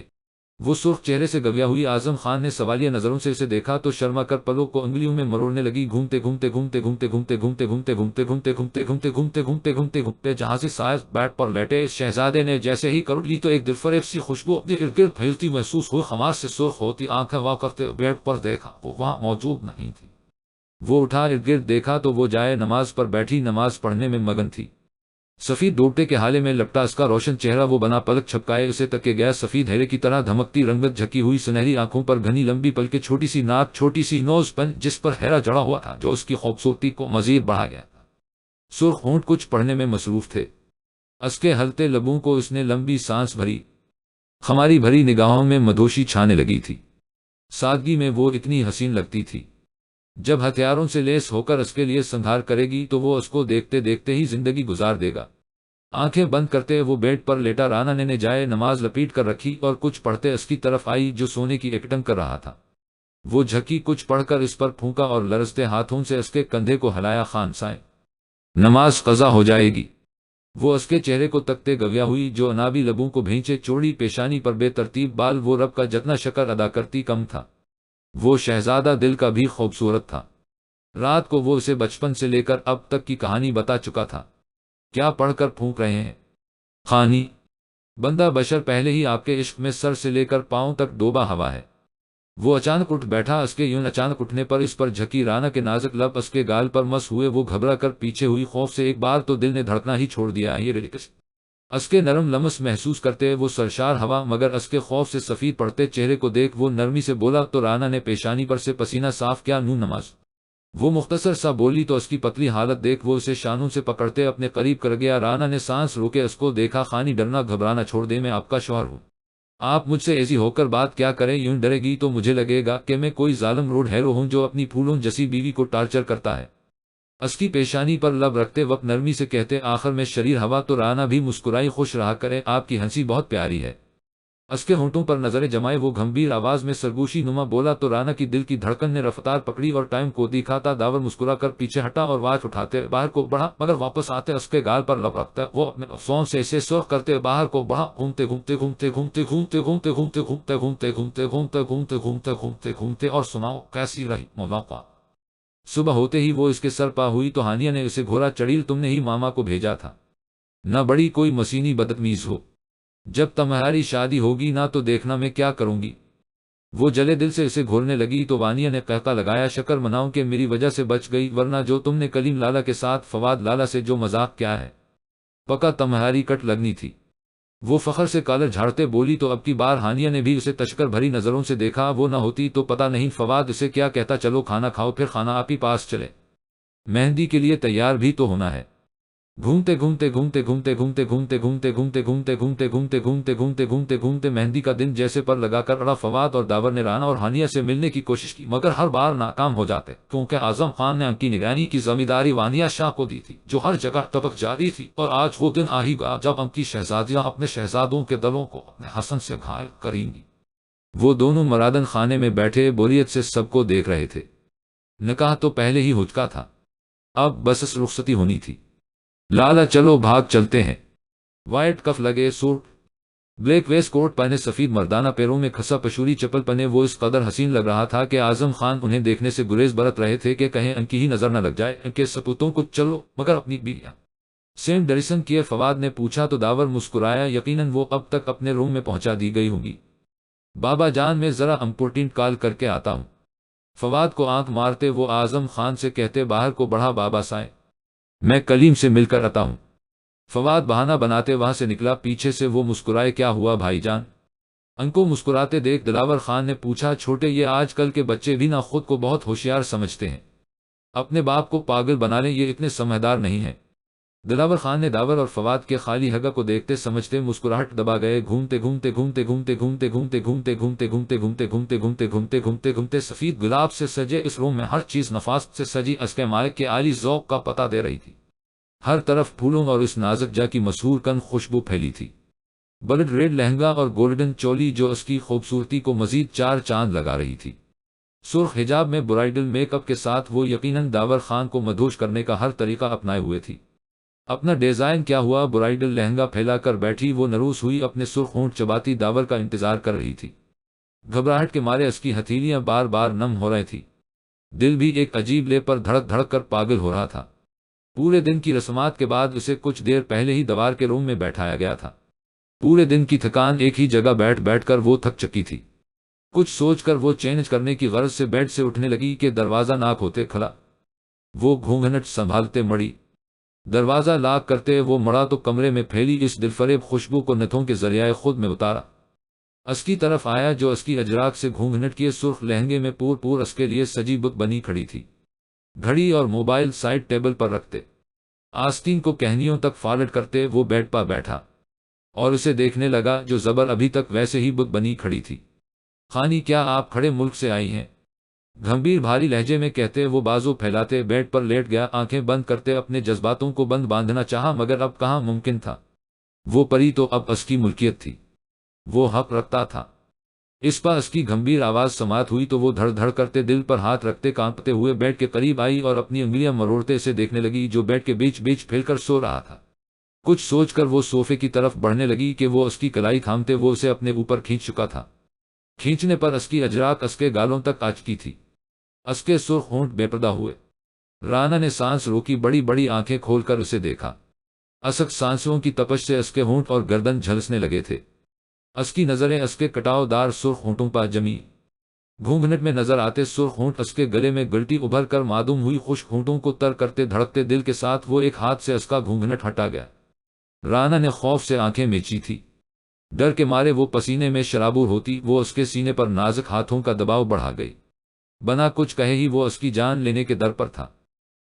وہ سرخ چہرے سے گویا ہوئی۔ اعظم خان نے سوالیہ نظروں سے اسے دیکھا تو شرما کر پلوں کو انگلیوں میں مروڑنے لگی۔ گھومتے گھومتے گھومتے گھومتے گھومتے گھومتے گھومتے گھومتے گھومتے گھومتے گھومتے گھومتے گھومتے گھومتے گھومتے جہاں سے سائز بیٹ پر لیٹے شہزادے نے جیسے ہی کرو لی تو ایک دلفریب سی خوشبو اپنے ارد گرد پھیلتی محسوس ہوئی۔ خمار سے سرخ ہوتی آنکھیں وا کرتے بیٹ پر دیکھا، وہ وہاں موجود نہیں تھی۔ وہ اٹھا ارد گرد دیکھا تو وہ جائے نماز پر بیٹھی نماز پڑھنے میں مگن تھی۔ سفید دوپٹے کے حالے میں لپٹا اس کا روشن چہرہ وہ بنا پلک چھپکائے اسے تکے گیا، سفید ہیرے کی طرح دھمکتی رنگت جھکی ہوئی سنہری آنکھوں پر گھنی لمبی پلکیں، چھوٹی سی ناک، چھوٹی سی نوز پن جس پر ہیرا جڑا ہوا تھا جو اس کی خوبصورتی کو مزید بڑھا گیا تھا۔ سرخ ہونٹ کچھ پڑھنے میں مصروف تھے، اس کے ہلتے لبوں کو اس نے لمبی سانس بھری، خماری بھری نگاہوں میں مدوشی چھانے لگی تھی۔ سادگی میں وہ اتنی حسین لگتی تھی، جب ہتھیاروں سے لیس ہو کر اس کے لیے سنگھار کرے گی تو وہ اس کو دیکھتے دیکھتے ہی زندگی گزار دے گا۔ آنکھیں بند کرتے وہ بیڈ پر لیٹا، رانا نے جائے نماز لپیٹ کر رکھی اور کچھ پڑھتے اس کی طرف آئی جو سونے کی ایکٹنگ کر رہا تھا۔ وہ جھکی، کچھ پڑھ کر اس پر پھونکا اور لرزتے ہاتھوں سے اس کے کندھے کو ہلایا۔ خان سائیں نماز قضا ہو جائے گی، وہ اس کے چہرے کو تکتے گویا ہوئی جو انابی لبوں کو بھینچے، چوڑی پیشانی پر بے ترتیب بال، وہ رب کا جتنا شکر ادا کرتی کم تھا۔ وہ شہزادہ دل کا بھی خوبصورت تھا، رات کو وہ اسے بچپن سے لے کر اب تک کی کہانی بتا چکا تھا۔ کیا پڑھ کر پھونک رہے ہیں خانی؟ بندہ بشر پہلے ہی آپ کے عشق میں سر سے لے کر پاؤں تک ڈوبا ہوا ہے۔ وہ اچانک اٹھ بیٹھا، اس کے یوں اچانک اٹھنے پر اس پر جھکی رانا کے نازک لب اس کے گال پر مس ہوئے، وہ گھبرا کر پیچھے ہوئی، خوف سے ایک بار تو دل نے دھڑکنا ہی چھوڑ دیا۔ یہ ریلکس اس کے نرم لمس محسوس کرتے وہ سرشار ہوا، مگر اس کے خوف سے سفید پڑتے چہرے کو دیکھ وہ نرمی سے بولا تو رانا نے پیشانی پر سے پسینہ صاف کیا۔ نون نماز، وہ مختصر سا بولی تو اس کی پتلی حالت دیکھ وہ اسے شانوں سے پکڑتے اپنے قریب کر گیا۔ رانا نے سانس روکے اس کو دیکھا۔ خانی ڈرنا گھبرانا چھوڑ دے، میں آپ کا شوہر ہوں، آپ مجھ سے ایسی ہو کر بات کیا کریں؟ یوں ڈرے گی تو مجھے لگے گا کہ میں کوئی ظالم روڈ ہیرو ہوں جو اپنی پھولوں جسی بیوی کو ٹارچر کرتا ہے۔ اس کی پیشانی پر لب رکھتے وقت نرمی سے کہتے، آخر میں شریر ہوا تو رانا بھی مسکرائی، خوش رہا کرے، آپ کی ہنسی بہت پیاری ہے۔ اس کے ہونٹوں پر نظریں جمائے وہ گھمبیر آواز میں سرگوشی نما بولا تو رانا کی دل کی دھڑکن نے رفتار پکڑی اور ٹائم کو دکھاتا داور مسکرا کر پیچھے ہٹا اور واچ اٹھاتے باہر کو بڑھا، مگر واپس آتے اس کے گال پر لب رکھتا وہ اپنے فون سے اسے سرخ کرتے باہر کو بڑھا، گھومتے گھومتے گھومتے گھومتے گھومتے گھومتے گھومتے گھومتے گھومتے گھومتے گھومتے گھومتے گھومتے گھومتے گھومتے اور سناؤ کیسی رہی ملاقات؟ صبح ہوتے ہی وہ اس کے سر پا ہوئی تو ہانیہ نے اسے گھورا، چڑیل تم نے ہی ماما کو بھیجا تھا، نہ بڑی کوئی مسینی بدتمیز ہو، جب تمہاری شادی ہوگی نہ تو دیکھنا میں کیا کروں گی۔ وہ جلے دل سے اسے گھورنے لگی تو وانیہ نے قہقہ لگایا، شکر مناؤں کہ میری وجہ سے بچ گئی، ورنہ جو تم نے کلیم لالا کے ساتھ فواد لالا سے جو مذاق کیا ہے، پکا تمہاری کٹ لگنی تھی۔ وہ فخر سے کالر جھاڑتے بولی تو اب کی بار ہانیہ نے بھی اسے تشکر بھری نظروں سے دیکھا، وہ نہ ہوتی تو پتہ نہیں فواد اسے کیا کہتا۔ چلو کھانا کھاؤ پھر کھانا آپ ہی پاس چلے، مہندی کے لیے تیار بھی تو ہونا ہے۔ گھومتے گھومتے گھومتے گھومتے گھومتے گھومتے گھومتے گھومتے گھومتے گھومتے گھومتے گھومتے گھومتے گھومتے گھومتے مہندی کا دن جیسے پر لگا کر اڑا۔ فواد اور داور نے رانا اور ہانیہ سے ملنے کی کوشش کی مگر ہر بار ناکام ہو جاتے، کیونکہ اعظم خان نے ان کی نگرانی کی ذمہ داری وانیہ شاہ کو دی تھی جو ہر جگہ ٹپک جاتی تھی، اور آج وہ دن آ ہی گیا جب ان کی شہزادیاں اپنے شہزادوں کے دلوں کو اپنے حسن سے گھائل کریں گی۔ وہ دونوں مرادن خانے میں بیٹھے بوریت سے سب کو دیکھ رہے تھے۔ نکاح تو پہلے ہی ہو چکا تھا، اب بس رخصتی ہونی تھی۔ لالا چلو بھاگ چلتے ہیں۔ وائٹ کف لگے سوٹ، بلیک ویسٹ کوٹ پہنے، سفید مردانہ پیروں میں کھسا پشوری چپل پہنے وہ اس قدر حسین لگ رہا تھا کہ اعظم خان انہیں دیکھنے سے گریز برت رہے تھے کہ کہیں ان کی ہی نظر نہ لگ جائے ان کے سپوتوں کو۔ چلو مگر اپنی بیویاں سینٹ ڈریسن کیے؟ فواد نے پوچھا تو داور مسکرایا، یقیناً وہ اب تک اپنے روم میں پہنچا دی گئی ہوں گی۔ بابا جان میں ذرا امپورٹنٹ کال کر کے آتا ہوں۔ فواد کو آنکھ مارتے وہ اعظم خان سے کہتے باہر کو بڑھا بابا سائے، میں کلیم سے مل کر آتا ہوں۔ فواد بہانہ بناتے وہاں سے نکلا، پیچھے سے وہ مسکرائے، کیا ہوا بھائی جان؟ ان کو مسکراتے دیکھ دلاور خان نے پوچھا، چھوٹے یہ آج کل کے بچے بھی نہ خود کو بہت ہوشیار سمجھتے ہیں، اپنے باپ کو پاگل بنا لیں، یہ اتنے سمجھدار نہیں ہیں۔ دلاور خان نے داور اور فواد کے خالی ہگا کو دیکھتے سمجھتے مسکراہٹ دبا گئے۔ گھومتے گھومتے گھومتے گھومتے گھومتے گھومتے گھومتے گھومتے گھومتے گھومتے گھومتے گھومتے گھومتے گھومتے گھومتے سفید گلاب سے سجے اس روم میں ہر چیز نفاست سے سجی اس کے مالک کے عالی ذوق کا پتہ دے رہی تھی۔ ہر طرف پھولوں اور اس نازک جا کی مسحور کن خوشبو پھیلی تھی۔ بلڈ ریڈ لہنگا اور گولڈن چولی جو اس کی خوبصورتی کو مزید چار چاند لگا رہی تھی۔ سرخ حجاب میں برائڈل میک اپ کے ساتھ وہ یقیناً داور خان کو مدہوش کرنے کا ہر طریقہ اپنائے ہوئے تھی۔ اپنا ڈیزائن کیا ہوا برائڈل لہنگا پھیلا کر بیٹھی وہ نروس ہوئی، اپنے سرخ ہونٹ چباتی داور کا انتظار کر رہی تھی۔ گھبراہٹ کے مارے اس کی ہتھیلیاں بار بار نم ہو رہی تھی، دل بھی ایک عجیب لے پر دھڑک دھڑک کر پاگل ہو رہا تھا۔ پورے دن کی رسومات کے بعد اسے کچھ دیر پہلے ہی دیوار کے روم میں بیٹھایا گیا تھا۔ پورے دن کی تھکان ایک ہی جگہ بیٹھ بیٹھ کر وہ تھک چکی تھی۔ کچھ سوچ کر وہ چینج کرنے کی غرض سے بیڈ سے اٹھنے لگی کہ دروازہ ناک ہوتے کھلا۔ وہ گھونگھٹ سنبھالتے مڑی، دروازہ لاک کرتے وہ مڑا تو کمرے میں پھیلی اس دلفریب خوشبو کو نتھوں کے ذریعے خود میں اتارا۔ اس کی طرف آیا جو اس کی اجراک سے گھونگھٹ کیے سرخ لہنگے میں پور اس کے لیے سجی بت بنی کھڑی تھی۔ گھڑی اور موبائل سائڈ ٹیبل پر رکھتے، آستین کو کہنیوں تک فالٹ کرتے وہ بیڈ پر بیٹھا اور اسے دیکھنے لگا جو زبر ابھی تک ویسے ہی بت بنی کھڑی تھی۔ خانی کیا آپ کھڑے ملک سے آئی ہیں؟ گھمبیر بھاری لہجے میں کہتے وہ بازو پھیلاتے بیڈ پر لیٹ گیا، آنکھیں بند کرتے اپنے جذباتوں کو بند باندھنا چاہا مگر اب کہاں ممکن تھا۔ وہ پری تو اب اس کی ملکیت تھی، وہ حق رکھتا تھا اس پر۔ اس کی گھمبیر آواز سماعت ہوئی تو وہ دھڑ دھڑ کرتے دل پر ہاتھ رکھتے کانپتے ہوئے بیڈ کے قریب آئی اور اپنی انگلیاں مروڑتے اسے دیکھنے لگی جو بیڈ کے بیچ بیچ پھیل کر سو رہا تھا۔ کچھ سوچ کر وہ صوفے کی طرف بڑھنے لگی کہ وہ اس کی کلائی تھامتے وہ اسے اپنے اوپر کھینچ چکا تھا۔ کھینچنے پر اس کی اجراک اس کے گالوں تک آ چکی تھی، اس کے سرخ ہونٹ بے پردہ ہوئے۔ رانا نے سانس روکی، بڑی بڑی آنکھیں کھول کر اسے دیکھا۔ اسک سانسوں کی تپش سے اس کے ہونٹ اور گردن جھلسنے لگے تھے۔ اس کی نظریں اس کے کٹاؤ دار سرخ ہونٹوں پر جمی، گھونگھٹ میں نظر آتے سرخ ہونٹ اس کے گلے میں گلٹی ابھر کر معدوم ہوئی، خشک ہونٹوں کو تر کرتے دھڑکتے دل کے ساتھ وہ ایک ہاتھ سے اس کا گھونگھٹ ہٹا گیا۔ رانا نے خوف سے آنکھیں میچی تھی، ڈر کے مارے وہ پسینے میں شرابور ہوتی، وہ اس کے سینے پر نازک ہاتھوں کا دباؤ بڑھا گئی۔ بنا کچھ کہے ہی وہ اس کی جان لینے کے در پر تھا،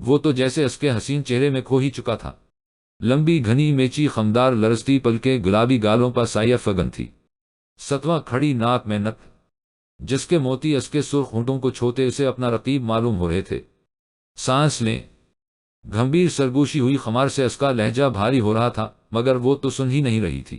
وہ تو جیسے اس کے حسین چہرے میں کھو ہی چکا تھا۔ لمبی گھنی میچی خمدار لرزتی پلکیں، گلابی گالوں پر سایہ فگن تھی، ستواں کھڑی ناک میں نک جس کے موتی اس کے سرخ ہونٹوں کو چھوتے اسے اپنا رقیب معلوم ہو رہے تھے۔ سانس لیں، گھمبیر سرگوشی ہوئی خمار سے اس کا لہجہ بھاری ہو رہا تھا مگر وہ تو سن ہی نہیں رہی تھی۔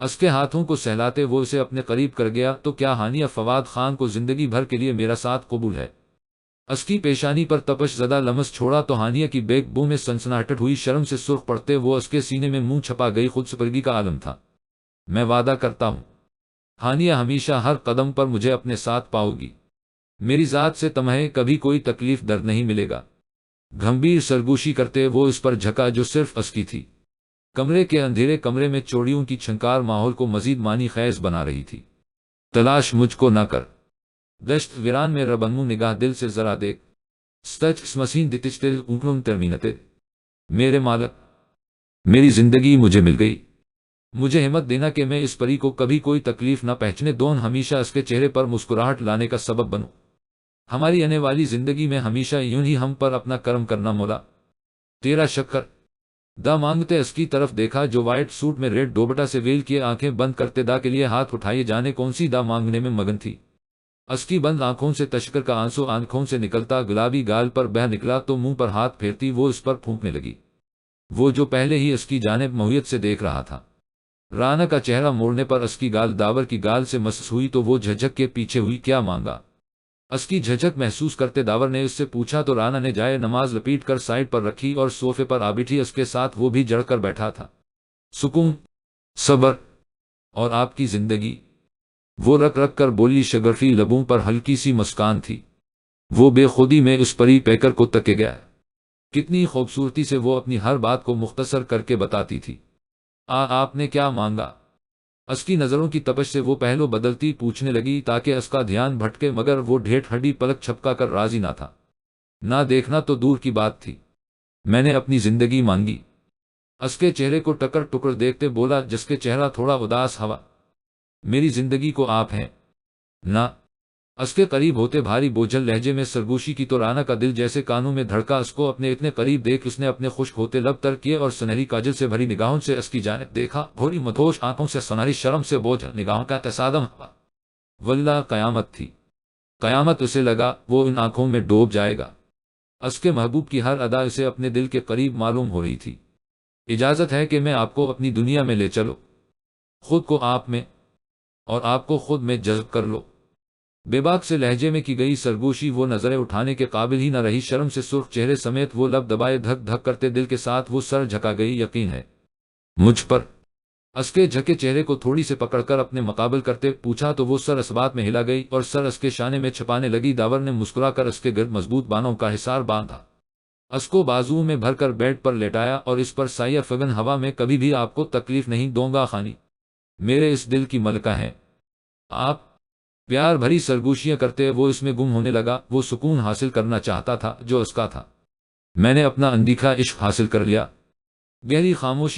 اس کے ہاتھوں کو سہلاتے وہ اسے اپنے قریب کر گیا، تو کیا ہانیہ فواد خان کو زندگی بھر کے لیے میرا ساتھ قبول ہے؟ اس کی پیشانی پر تپش زدہ لمس چھوڑا تو ہانیہ کی بیک بو میں سنسناہٹ ہوئی، شرم سے سرخ پڑتے وہ اس کے سینے میں منہ چھپا گئی، خود سپرگی کا عالم تھا۔ میں وعدہ کرتا ہوں ہانیہ ہمیشہ ہر قدم پر مجھے اپنے ساتھ پاؤ گی، میری ذات سے تمہیں کبھی کوئی تکلیف درد نہیں ملے گا۔ گھمبیر سرگوشی کرتے وہ اس پر جھکا جو صرف اس کی تھی۔ کمرے کے اندھیرے کمرے میں چوڑیوں کی چھنکار ماحول کو مزید معنی خیز بنا رہی تھی۔ تلاش مجھ کو نہ کر، دشت ویران میں ربنمو نگاہ دل سے ذرا دیکھ، ستچ اسمسین دتچ دل اونکلم ترمینتے، میرے مالک، میری زندگی مجھے مل گئی۔ مجھے ہمت دینا کہ میں اس پری کو کبھی کوئی تکلیف نہ پہنچنے دوں، ہمیشہ اس کے چہرے پر مسکراہٹ لانے کا سبب بنوں۔ ہماری آنے والی زندگی میں ہمیشہ یوں ہی ہم پر اپنا کرم کرنا مولا، تیرا شکر۔ دا مانگتے اس کی طرف دیکھا جو وائٹ سوٹ میں ریڈ دوپٹہ سے ویل کیے آنکھیں بند کرتے دا کے لیے ہاتھ اٹھائے جانے کون سی دا مانگنے میں مگن تھی۔ اس کی بند آنکھوں سے تشکر کا آنسو آنکھوں سے نکلتا گلابی گال پر بہہ نکلا تو منہ پر ہاتھ پھیرتی وہ اس پر پھونکنے لگی، وہ جو پہلے ہی اس کی جانب موہیت سے دیکھ رہا تھا۔ رانا کا چہرہ موڑنے پر اس کی گال داور کی گال سے مسس ہوئی تو وہ جھجک کے پیچھے ہوئی، کیا مانگا؟ اس کی جھجک محسوس کرتے داور نے اس سے پوچھا تو رانا نے جائے نماز لپیٹ کر سائڈ پر رکھی اور صوفے پر آ بیٹھی، اس کے ساتھ وہ بھی جڑ کر بیٹھا تھا۔ سکون، صبر اور آپ کی زندگی، وہ رک رک کر بولی، شگرفی لبوں پر ہلکی سی مسکان تھی۔ وہ بے خودی میں اس پری پیکر کو تکے گیا، کتنی خوبصورتی سے وہ اپنی ہر بات کو مختصر کر کے بتاتی تھی۔ آپ نے کیا مانگا؟ اس کی نظروں کی تپش سے وہ پہلو بدلتی پوچھنے لگی تاکہ اس کا دھیان بھٹکے، مگر وہ ڈھیٹ ہڈی پلک چھپکا کر راضی نہ تھا۔ نہ دیکھنا تو دور کی بات تھی، میں نے اپنی زندگی مانگی۔ اس کے چہرے کو ٹکر ٹکر دیکھتے بولا جس کے چہرہ تھوڑا اداس ہوا، میری زندگی کو آپ ہیں نہ؟ اس کے قریب ہوتے بھاری بوجھل لہجے میں سرگوشی کی تو رانا کا دل جیسے کانوں میں دھڑکا۔ اس کو اپنے اتنے قریب دیکھ اس نے اپنے خشک ہوتے لب تر کیے اور سنہری کاجل سے بھری نگاہوں سے اس کی جانب دیکھا، بھوری مدہوش آنکھوں سے سنہری شرم سے بوجھل نگاہوں کا تصادم ہوا۔ واللہ قیامت تھی، قیامت اسے لگا وہ ان آنکھوں میں ڈوب جائے گا۔ اس کے محبوب کی ہر ادا اسے اپنے دل کے قریب معلوم ہو رہی تھی۔ اجازت ہے کہ میں آپ کو اپنی دنیا میں لے چلو، خود کو آپ میں اور آپ کو خود میں جذب کر لو۔ بے باک سے لہجے میں کی گئی سرگوشی وہ نظریں اٹھانے کے قابل ہی نہ رہی، شرم سے سرخ چہرے سمیت وہ لب دبائے دھک دھک کرتے دل کے ساتھ وہ سر جھکا گئی۔ یقین ہے مجھ پر؟ اس کے جھکے چہرے کو تھوڑی سے پکڑ کر اپنے مقابل کرتے پوچھا تو وہ سر اس بات میں ہلا گئی اور سر اس کے شانے میں چھپانے لگی۔ داور نے مسکرا کر اس کے گرد مضبوط بانوں کا حصار باندھا، اس کو بازوؤں میں بھر کر بیڈ پر لیٹایا اور اس پر سایہ فگن ہوا میں کبھی بھی آپ کو تکلیف نہیں دوں گا خانی، میرے اس دل کی ملکہ ہیں آپ۔ پیار بھری سرگوشیاں کرتے وہ اس میں گم ہونے لگا، وہ سکون حاصل کرنا چاہتا تھا جو اس کا تھا۔ میں نے اپنا اندیکھا عشق حاصل کر لیا۔ گہری خاموشی